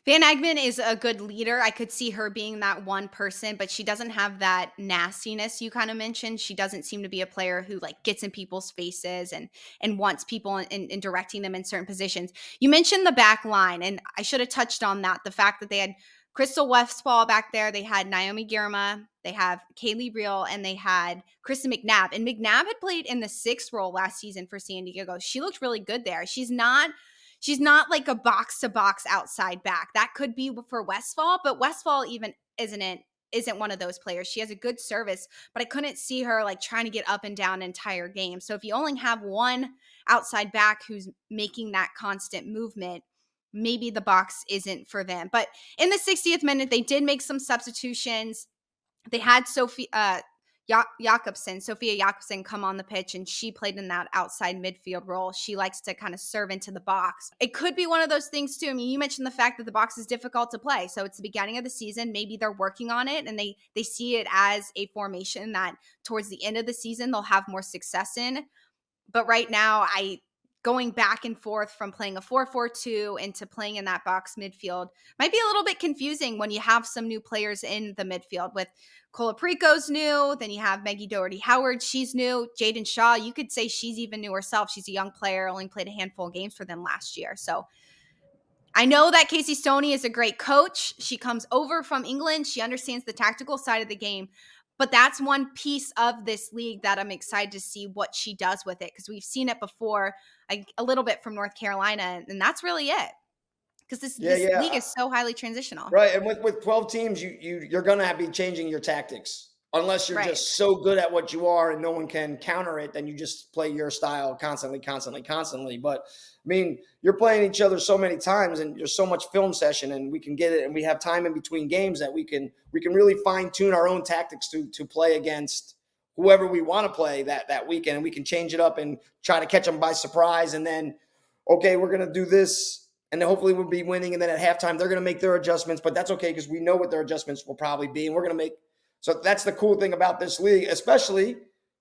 Van Egmond is a good leader. I could see her being that one person, but she doesn't have that nastiness you kind of mentioned. She doesn't seem to be a player who like gets in people's faces and wants people in directing them in certain positions. You mentioned the back line, and I should have touched on that. The fact that they had Crystal Westphal back there, they had Naomi Girma, they have Kaylee Reel, and they had Kristen McNabb. And McNabb had played in the sixth role last season for San Diego. She looked really good there. She's not like a box to box outside back. That could be for Westphal, but Westphal even isn't one of those players. She has a good service, but I couldn't see her like trying to get up and down entire game. So if you only have one outside back who's making that constant movement, maybe the box isn't for them. But in the 60th minute, they did make some substitutions. They had Sophia Jakobsen come on the pitch, and she played in that outside midfield role. She likes to kind of serve into the box. It could be one of those things too. I mean, you mentioned the fact that the box is difficult to play. So it's the beginning of the season. Maybe they're working on it and they see it as a formation that towards the end of the season they'll have more success in. But right now, going back and forth from playing a 4-4-2 into playing in that box midfield might be a little bit confusing when you have some new players in the midfield. With Colaprico's new, then you have Maggie Doherty Howard, she's new. Jaden Shaw, you could say she's even new herself. She's a young player, only played a handful of games for them last year. So I know that Casey Stoney is a great coach. She comes over from England. She understands the tactical side of the game. But that's one piece of this league that I'm excited to see what she does with it, because we've seen it before a little bit from North Carolina, and that's really it. Because this league is so highly transitional. Right, and with 12 teams, you're gonna be changing your tactics unless you're Right. just so good at what you are and no one can counter it. Then you just play your style constantly, constantly, constantly. But I mean, you're playing each other so many times, and there's so much film session, and we can get it, and we have time in between games that we can really fine tune our own tactics to play against whoever we want to play that weekend, and we can change it up and try to catch them by surprise, and then okay, we're gonna do this and then hopefully we'll be winning. And then at halftime, they're going to make their adjustments, but that's okay because we know what their adjustments will probably be, and we're going to make. So that's the cool thing about this league, especially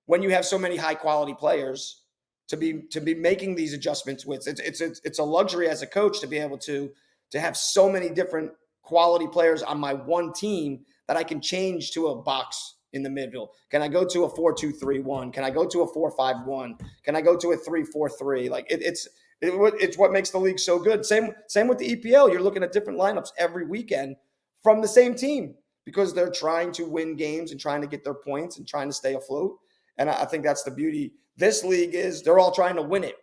when you have so many high quality players to be making these adjustments with. It's a luxury as a coach to be able to have so many different quality players on my one team that I can change to a box in the middle. Can I go to a 4-2-3-1? Can I go to a 4-5-1? Can I go to a 3-4-3? Like it's what makes the league so good. Same with the EPL. You're looking at different lineups every weekend from the same team because they're trying to win games and trying to get their points and trying to stay afloat. And I think that's the beauty. This league is they're all trying to win it.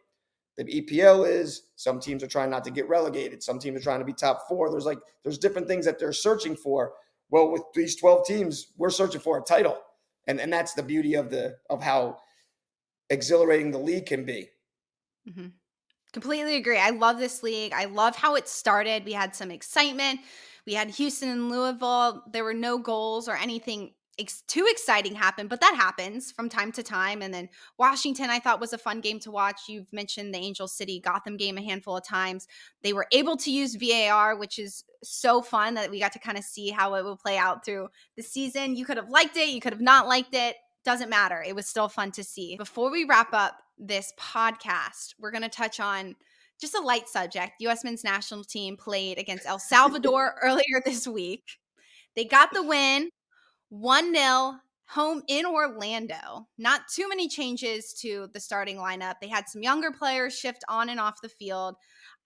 The EPL is some teams are trying not to get relegated. Some teams are trying to be top four. There's different things that they're searching for. Well, with these 12 teams, we're searching for a title. And that's the beauty of how exhilarating the league can be. Mm-hmm. Completely agree. I love this league. I love how it started. We had some excitement. We had Houston and Louisville. There were no goals or anything too exciting happen, but that happens from time to time. And then Washington, I thought was a fun game to watch. You've mentioned the Angel City Gotham game a handful of times. They were able to use VAR, which is so fun that we got to kind of see how it will play out through the season. You could have liked it. You could have not liked it. Doesn't matter. It was still fun to see. Before we wrap up this podcast, we're going to touch on just a light subject. U.S. men's national team played against El Salvador earlier this week. They got the win 1-0. home in Orlando. Not too many changes to the starting lineup. They had some younger players shift on and off the field.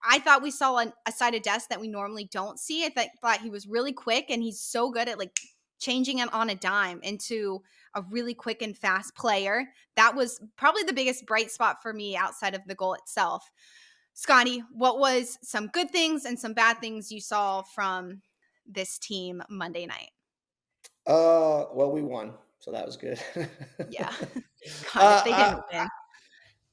I thought we saw a side of Dest that we normally don't see. Thought he was really quick, and he's so good at like changing it on a dime into a really quick and fast player. That was probably the biggest bright spot for me outside of the goal itself. Scotty, what was some good things and some bad things you saw from this team Monday night? Well, we won, so that was good. Yeah. God, if they I, didn't win.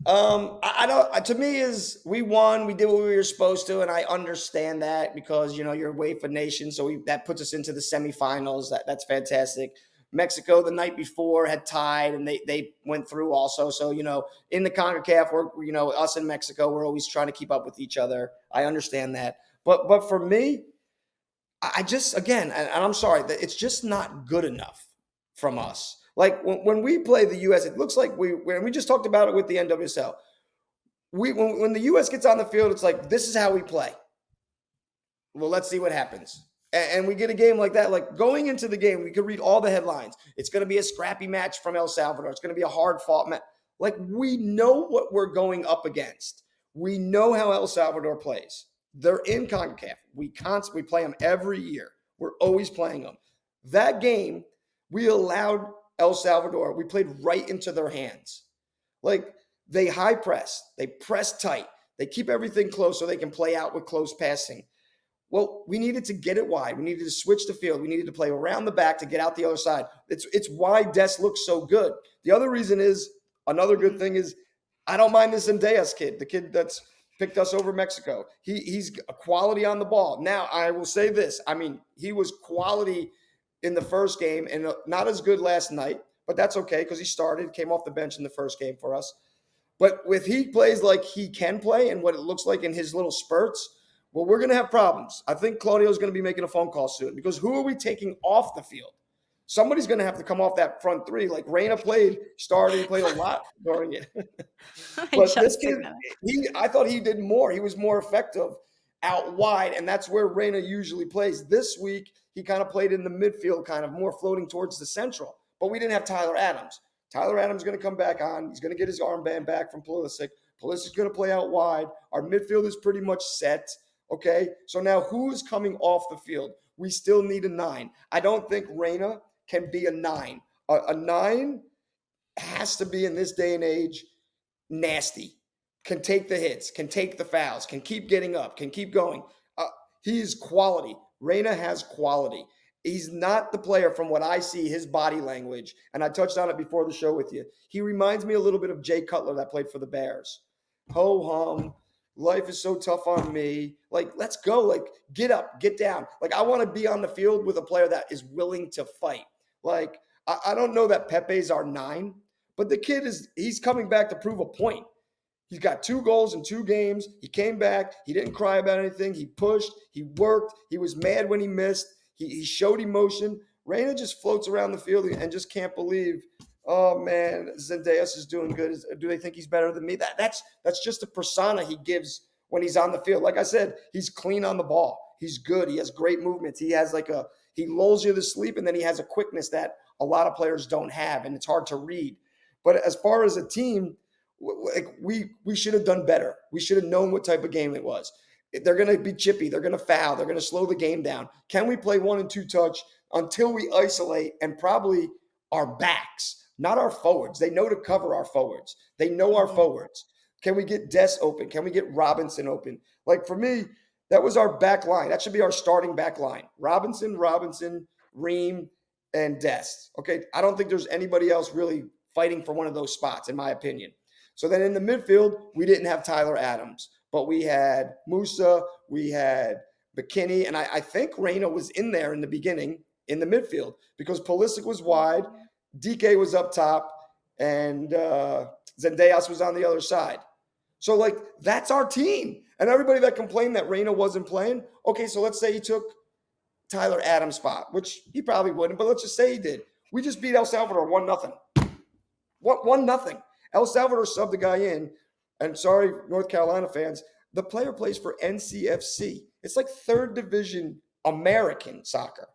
I don't. To me, is we won. We did what we were supposed to, and I understand that because you're away for nation, so that puts us into the semifinals. That's fantastic. Mexico the night before had tied, and they went through also. So in the CONCACAF, we're us in Mexico, we're always trying to keep up with each other. I understand that, but for me, I just again, and I'm sorry that it's just not good enough from us. Like when we play the U.S., it looks like when we just talked about it with the NWSL. When the U.S. gets on the field, it's like this is how we play. Well, let's see what happens. And we get a game like that. Like going into the game, we could read all the headlines. It's going to be a scrappy match from El Salvador. It's going to be a hard fought match. Like we know what we're going up against. We know how El Salvador plays. They're in CONCACAF. We constantly play them every year. We're always playing them. That game, we allowed El Salvador, we played right into their hands. Like they high press, they press tight, they keep everything close so they can play out with close passing. Well, we needed to get it wide. We needed to switch the field. We needed to play around the back to get out the other side. It's why Des looks so good. The other reason is, another good thing is, I don't mind this Zendejas kid, the kid that's picked us over Mexico. He's a quality on the ball. Now, I will say this. I mean, he was quality in the first game and not as good last night, but that's okay because he started, came off the bench in the first game for us. But if he plays like he can play and what it looks like in his little spurts, well, we're going to have problems. I think Claudio's going to be making a phone call soon because who are we taking off the field? Somebody's going to have to come off that front three. Like Reyna played a lot during it. But this kid, I thought he did more. He was more effective out wide, and that's where Reyna usually plays. This week, he kind of played in the midfield, kind of more floating towards the central. But we didn't have Tyler Adams. Tyler Adams is going to come back on. He's going to get his armband back from Pulisic. Pulisic's going to play out wide. Our midfield is pretty much set. Okay, so now who is coming off the field? We still need a 9. I don't think Reyna can be a 9. A 9 has to be, in this day and age, nasty. Can take the hits, can take the fouls, can keep getting up, can keep going. He is quality. Reyna has quality. He's not the player from what I see, his body language, and I touched on it before the show with you. He reminds me a little bit of Jay Cutler that played for the Bears. Ho-hum. Life is so tough on me. Like, let's go. Like, get up, get down. Like, I want to be on the field with a player that is willing to fight. Like, I don't know that Pepe's our 9, but the kid he's coming back to prove a point. He's got 2 goals in 2 games. He came back. He didn't cry about anything. He pushed. He worked. He was mad when he missed. He showed emotion. Reyna just floats around the field and just can't believe, oh, man, Zendejas is doing good. Do they think he's better than me? That's just a persona he gives when he's on the field. Like I said, he's clean on the ball. He's good. He has great movements. He has he lulls you to sleep, and then he has a quickness that a lot of players don't have, and it's hard to read. But as far as a team, like we should have done better. We should have known what type of game it was. They're going to be chippy. They're going to foul. They're going to slow the game down. Can we play 1 and 2 touch until we isolate and probably our backs, not our forwards? They know to cover our forwards. They know our forwards. Can we get Des open? Can we get Robinson open? Like for me, that was our back line. That should be our starting back line. Robinson, Ream, and Des. Okay, I don't think there's anybody else really fighting for one of those spots, in my opinion. So then in the midfield, we didn't have Tyler Adams, but we had Musa, we had McKinney, and I think Reyna was in there in the beginning in the midfield because Pulisic was wide, DK was up top, and Zendejas was on the other side. So, like, that's our team. And everybody that complained that Reyna wasn't playing, okay, so let's say he took Tyler Adams' spot, which he probably wouldn't, but let's just say he did. We just beat El Salvador 1-0. 1-0. El Salvador subbed the guy in, and sorry, North Carolina fans, the player plays for NCFC. It's like 3rd division American soccer.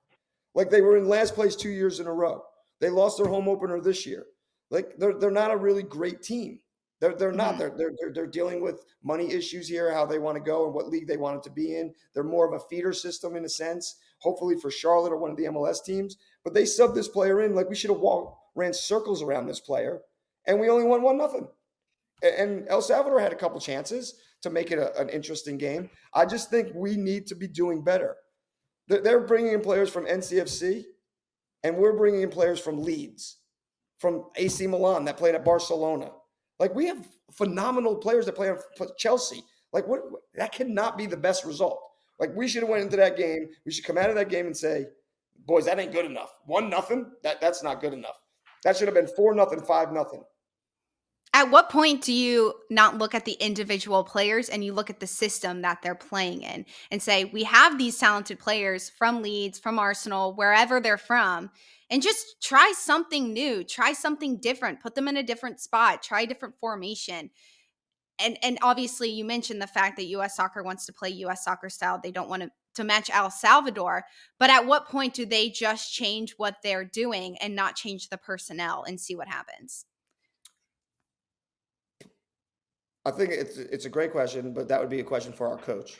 Like they were in last place 2 years in a row. They lost their home opener this year. Like they're not a really great team. They're not. Mhm. They're dealing with money issues here, how they want to go and what league they want it to be in. They're more of a feeder system in a sense, hopefully for Charlotte or one of the MLS teams. But they subbed this player in like we should have ran circles around this player, and we only won 1-0. And El Salvador had a couple chances to make it an interesting game. I just think we need to be doing better. They're bringing in players from NCFC, and we're bringing in players from Leeds, from AC Milan that played at Barcelona. Like we have phenomenal players that play for Chelsea. Like what? That cannot be the best result. Like we should have went into that game. We should come out of that game and say, "Boys, that ain't good enough. 1-0. That's not good enough. That should have been 4-0, 5-0." At what point do you not look at the individual players and you look at the system that they're playing in and say, we have these talented players from Leeds, from Arsenal, wherever they're from, and just try something new, try something different, put them in a different spot, try a different formation. And obviously you mentioned the fact that US soccer wants to play US soccer style. They don't want to match El Salvador. But at what point do they just change what they're doing and not change the personnel and see what happens? I think it's a great question, but that would be a question for our coach.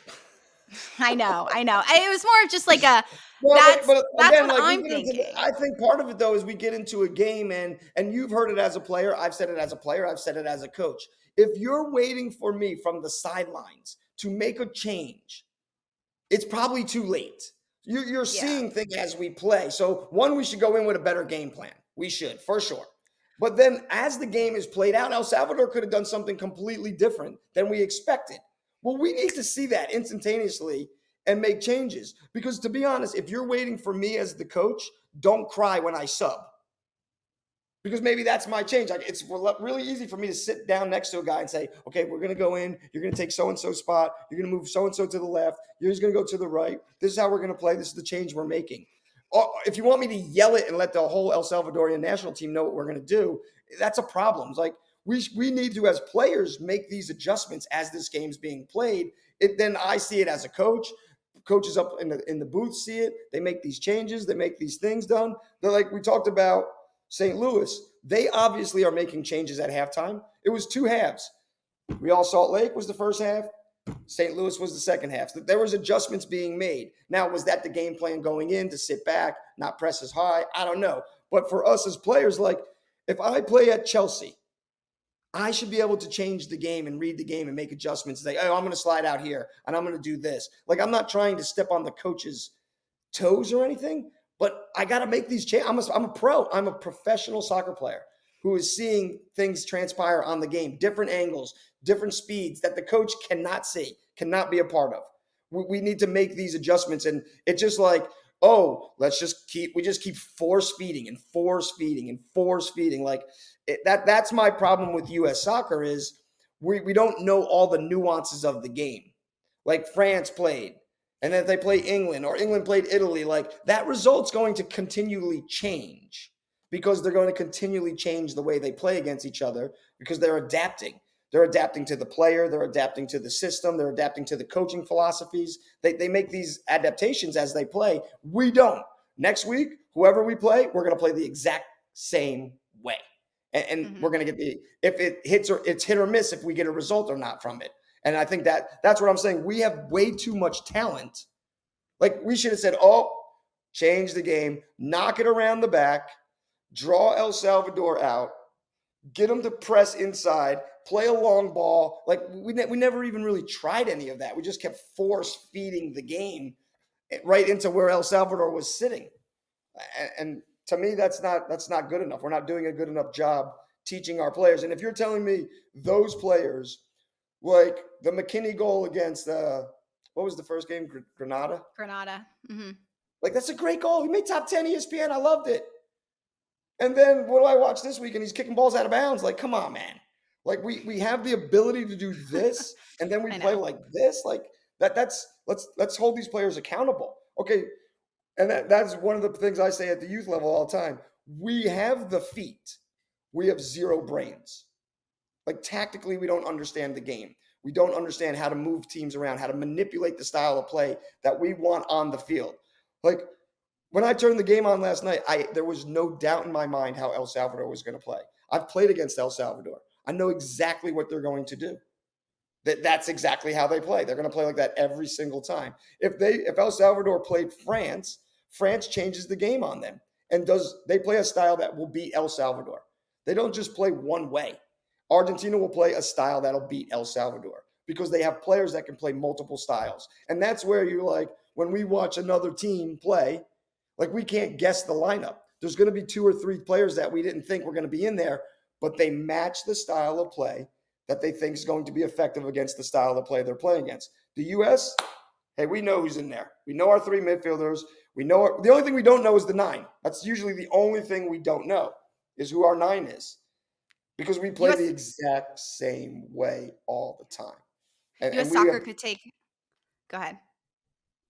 I know. It was more of just like a Well, but that's again, what like we I'm get into thinking. I think part of it though is we get into a game and you've heard it as a player. I've said it as a player. I've said it as a coach. If you're waiting for me from the sidelines to make a change, it's probably too late. You're Yeah. seeing things as we play. So one, we should go in with a better game plan. We should, for sure. But then as the game is played out, El Salvador could have done something completely different than we expected. Well, we need to see that instantaneously and make changes. Because to be honest, if you're waiting for me as the coach, don't cry when I sub. Because maybe that's my change. Like it's really easy for me to sit down next to a guy and say, okay, we're going to go in. You're going to take so-and-so spot. You're going to move so-and-so to the left. You're just going to go to the right. This is how we're going to play. This is the change we're making. If you want me to yell it and let the whole El Salvadorian national team know what we're going to do, that's a problem. It's like we need to, as players, make these adjustments as this game's being played. Then I see it as a coach. Coaches up in the booth see it. They make these changes. They make these things done. They're like we talked about St. Louis. They obviously are making changes at halftime. It was 2 halves. Real Salt Lake was the first half. St. Louis was the second half. There was adjustments being made. Now, was that the game plan going in to sit back, not press as high? I don't know. But for us as players, like if I play at Chelsea, I should be able to change the game and read the game and make adjustments. Say, oh, I'm going to slide out here and I'm going to do this. Like I'm not trying to step on the coach's toes or anything, but I got to make these changes. I'm a pro. I'm a professional soccer player who is seeing things transpire on the game, different angles, different speeds that the coach cannot see, cannot be a part of. We need to make these adjustments. And it's just like, oh, we just keep force feeding and force feeding and force feeding. Like that's my problem with US soccer is we don't know all the nuances of the game. Like France played, and then if they play England or England played Italy, like that result's going to continually change because they're going to continually change the way they play against each other because they're adapting. They're adapting to the player. They're adapting to the system. They're adapting to the coaching philosophies. They make these adaptations as they play. We don't. Next week, whoever we play, we're going to play the exact same way. And we're going to get if it hits or it's hit or miss if we get a result or not from it. And I think that's what I'm saying. We have way too much talent. Like we should have said, oh, change the game, knock it around the back, draw El Salvador out, get them to press inside, play a long ball. Like we never even really tried any of that. We just kept force feeding the game right into where El Salvador was sitting. And to me, that's not good enough. We're not doing a good enough job teaching our players. And if you're telling me those players, like the McKinney goal against what was the first game? Granada? Granada. Mm-hmm. Like that's a great goal. He made top 10 ESPN. I loved it. And then what do I watch this week? And he's kicking balls out of bounds. Like, come on, man. Like we have the ability to do this, and then we play like this. Like that's let's hold these players accountable. Okay. And that's one of the things I say at the youth level all the time. We have the feet. We have zero brains. Like tactically, we don't understand the game. We don't understand how to move teams around, how to manipulate the style of play that we want on the field. Like When I turned the game on last night, there was no doubt in my mind how El Salvador was going to play. I've played against El Salvador. I know exactly what they're going to do. That's exactly how they play. They're going to play like that every single time. If El Salvador played France, France changes the game on them and they play a style that will beat El Salvador. They don't just play one way. Argentina will play a style that'll beat El Salvador because they have players that can play multiple styles. And that's where you're like, when we watch another team play, like we can't guess the lineup. There's going to be 2 or 3 players that we didn't think were going to be in there, but they match the style of play that they think is going to be effective against the style of play they're playing against. The U.S., hey, we know who's in there. We know our 3 midfielders. The only thing we don't know is the 9. That's usually the only thing we don't know is who our 9 is, because we play the exact same way all the time. U.S. soccer could take. Go ahead.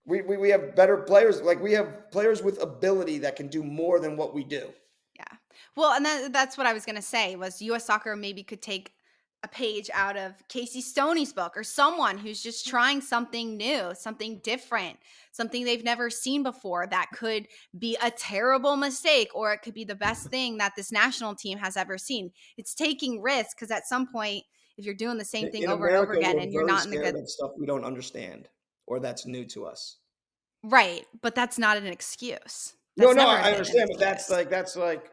We have better players. Like we have players with ability that can do more than what we do. Yeah. Well, and that's what I was going to say was U.S. soccer maybe could take a page out of Casey Stoney's book, or someone who's just trying something new, something different, something they've never seen before that could be a terrible mistake, or it could be the best thing that this national team has ever seen. It's taking risks because at some point, if you're doing the same thing over and over again and you're not in the good stuff we don't understand or that's new to us. Right. But that's not an excuse. No, I understand. But that's like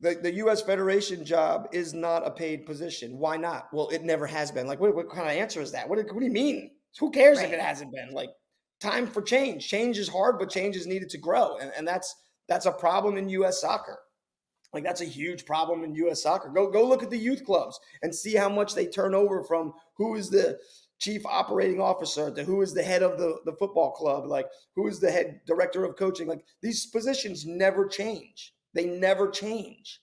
the U.S. Federation job is not a paid position. Why not? Well, it never has been. Like, what kind of answer is that? What do you mean? Who cares if it hasn't been? Like, time for change. Change is hard, but change is needed to grow. And that's a problem in U.S. soccer. Like, that's a huge problem in U.S. soccer. Go look at the youth clubs and see how much they turn over from who is the chief operating officer to who is the head of the football club, like who is the head director of coaching. Like, these positions never change. They never change.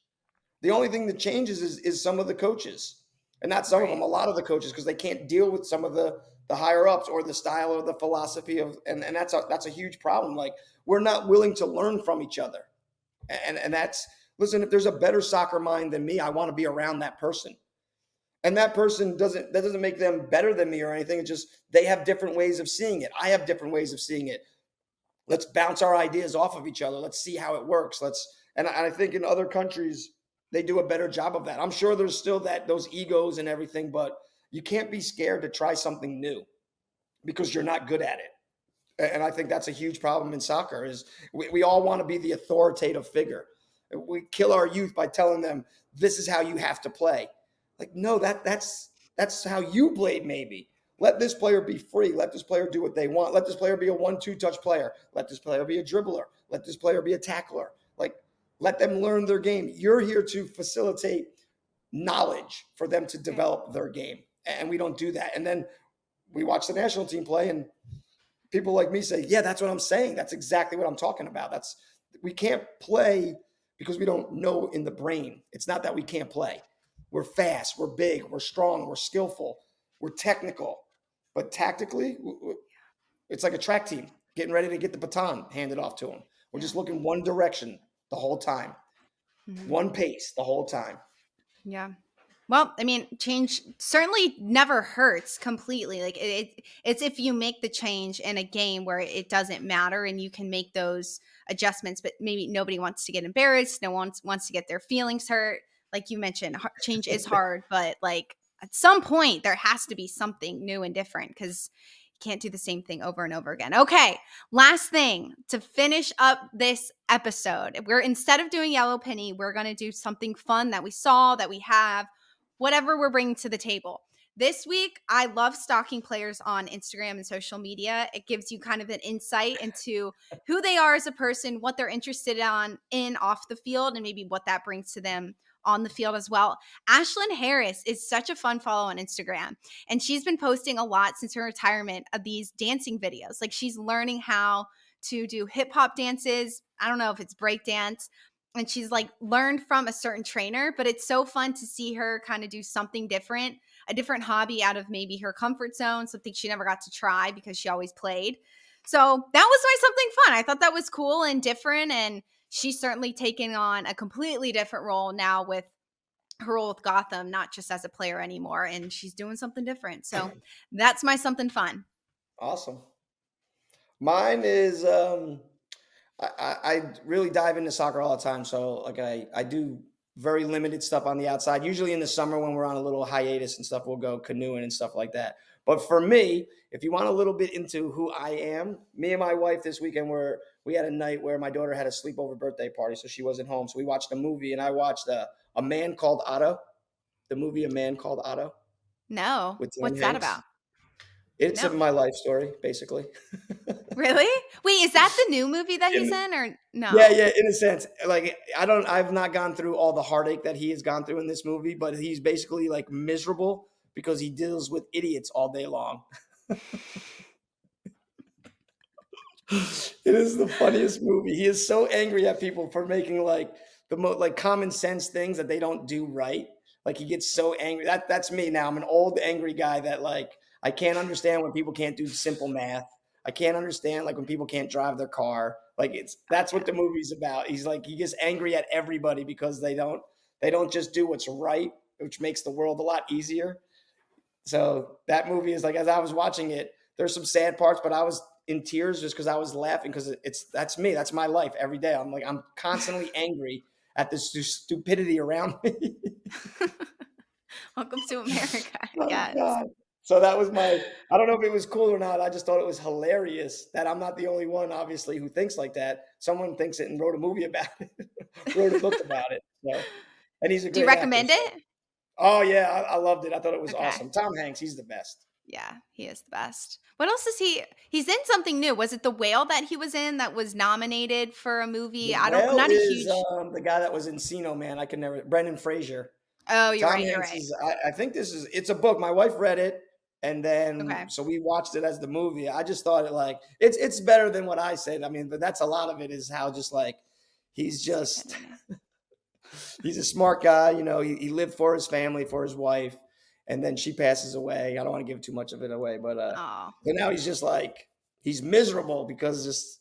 The only thing that changes is some of the coaches, and not some of them, a lot of the coaches, because they can't deal with some of the higher ups or the style or the philosophy of, and that's a huge problem. Like, we're not willing to learn from each other. And that's, listen, if there's a better soccer mind than me, I want to be around that person. And that person that doesn't make them better than me or anything. It's just, they have different ways of seeing it. I have different ways of seeing it. Let's bounce our ideas off of each other. Let's see how it works. And I think in other countries, they do a better job of that. I'm sure there's still those egos and everything, but you can't be scared to try something new because you're not good at it. And I think that's a huge problem in soccer is we all want to be the authoritative figure. We kill our youth by telling them, this is how you have to play. Like, no, that's how you played maybe. Let this player be free. Let this player do what they want. Let this player be a 1-2 touch player. Let this player be a dribbler. Let this player be a tackler. Like, let them learn their game. You're here to facilitate knowledge for them to develop their game. And we don't do that. And then we watch the national team play and people like me say, yeah, that's what I'm saying. That's exactly what I'm talking about. We can't play because we don't know in the brain. It's not that we can't play. We're fast, we're big, we're strong, we're skillful, we're technical. But tactically, it's like a track team getting ready to get the baton handed off to them. We're just looking one direction the whole time, one pace the whole time. Yeah. Well, I mean, change certainly never hurts completely. Like it's if you make the change in a game where it doesn't matter and you can make those adjustments, but maybe nobody wants to get embarrassed. No one wants to get their feelings hurt. Like you mentioned, change is hard, but like at some point there has to be something new and different because you can't do the same thing over and over again. Okay, last thing to finish up this episode. Instead of doing Yellow Penny, we're going to do something fun that we saw, that we have, whatever we're bringing to the table. This week, I love stalking players on Instagram and social media. It gives you kind of an insight into who they are as a person, what they're interested in off the field, and maybe what that brings to them on the field as well. Ashlyn Harris is such a fun follow on Instagram, and she's been posting a lot since her retirement of these dancing videos. Like, she's learning how to do hip hop dances. I don't know if it's break dance. And she's like learned from a certain trainer, but it's so fun to see her kind of do something different, a different hobby out of maybe her comfort zone, something she never got to try because she always played. So that was my something fun. I thought that was cool and different. And she's certainly taken on a completely different role now with her role with Gotham, not just as a player anymore. And she's doing something different. So that's my something fun. Awesome. Mine is, I really dive into soccer all the time. So like I do very limited stuff on the outside. Usually in the summer when we're on a little hiatus and stuff, we'll go canoeing and stuff like that. But for me, if you want a little bit into who I am, me and my wife this weekend we had a night where my daughter had a sleepover birthday party, so she wasn't home. So we watched a movie, and I watched A Man Called Otto, the movie A Man Called Otto No. with Tom What's that Hanks. about? It's No. my life story, basically. Really? Wait, is that the new movie that he's In in or Yeah, no? yeah, in a sense. Like I've not gone through all the heartache that he has gone through in this movie, but he's basically like miserable because he deals with idiots all day long. It is the funniest movie. He is so angry at people for making like the most like common sense things that they don't do right. Like he gets so angry. That's me now. I'm an old angry guy that like I can't understand when people can't do simple math. I can't understand like when people can't drive their car. Like that's what Okay. the movie's about. He's like he gets angry at everybody because they don't just do what's right, which makes the world a lot easier. So that movie is like, as I was watching it, there's some sad parts, but I was in tears just because I was laughing because that's me. That's my life every day. I'm constantly angry at this stupidity around me. Welcome to America. Oh Yes. God. So that was I don't know if it was cool or not. I just thought it was hilarious that I'm not the only one, obviously, who thinks like that. Someone thinks it and wrote a movie about it, wrote a book about it. So, and he's a Do you great actor. recommend So. it? Oh yeah, I loved it. I thought it was Okay. awesome. Tom Hanks, he's the best. Yeah, he is the best. What else is he's in something new. Was it The Whale that he was in that was nominated for a movie? The I don't Whale not a is huge. the guy that was in Encino Man. I can never. Brendan Fraser. Oh, you're Tom right, you're Hanks right. is. I think it's a book. My wife read it, and then Okay. so we watched it as the movie. I just thought it like it's better than what I said. I mean, but that's a lot of it is how just like he's just Stupidity. he's a smart guy. You know, he lived for his family, for his wife, and then she passes away. I don't want to give too much of it away, Oh, but now he's just like he's miserable because just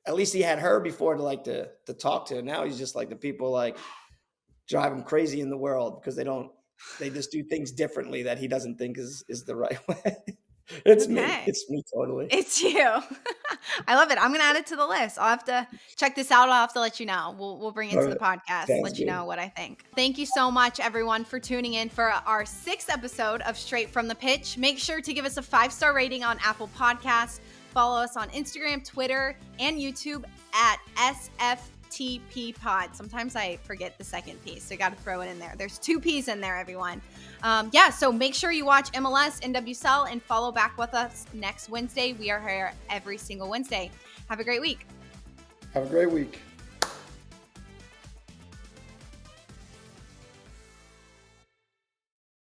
at least he had her before to talk to. Now he's just like the people like drive him crazy in the world because they just do things differently that he doesn't think is the right way. It's me. okay. It's me totally. It's you. I love it. I'm gonna add it to the list. I'll have to check this out. I'll have to let you know. We'll bring it All to the right. podcast, Sounds let you good. know what I think. Thank you so much, everyone, for tuning in for our 6th episode of Straight from the Pitch. Make sure to give us a 5-star rating on Apple Podcasts. Follow us on Instagram, Twitter, and YouTube at SFTP Pod. Sometimes I forget the second P, so I got to throw it in there. There's 2 P's in there, everyone. So make sure you watch MLS, NWSL, and follow back with us next Wednesday. We are here every single Wednesday. Have a great week. Have a great week.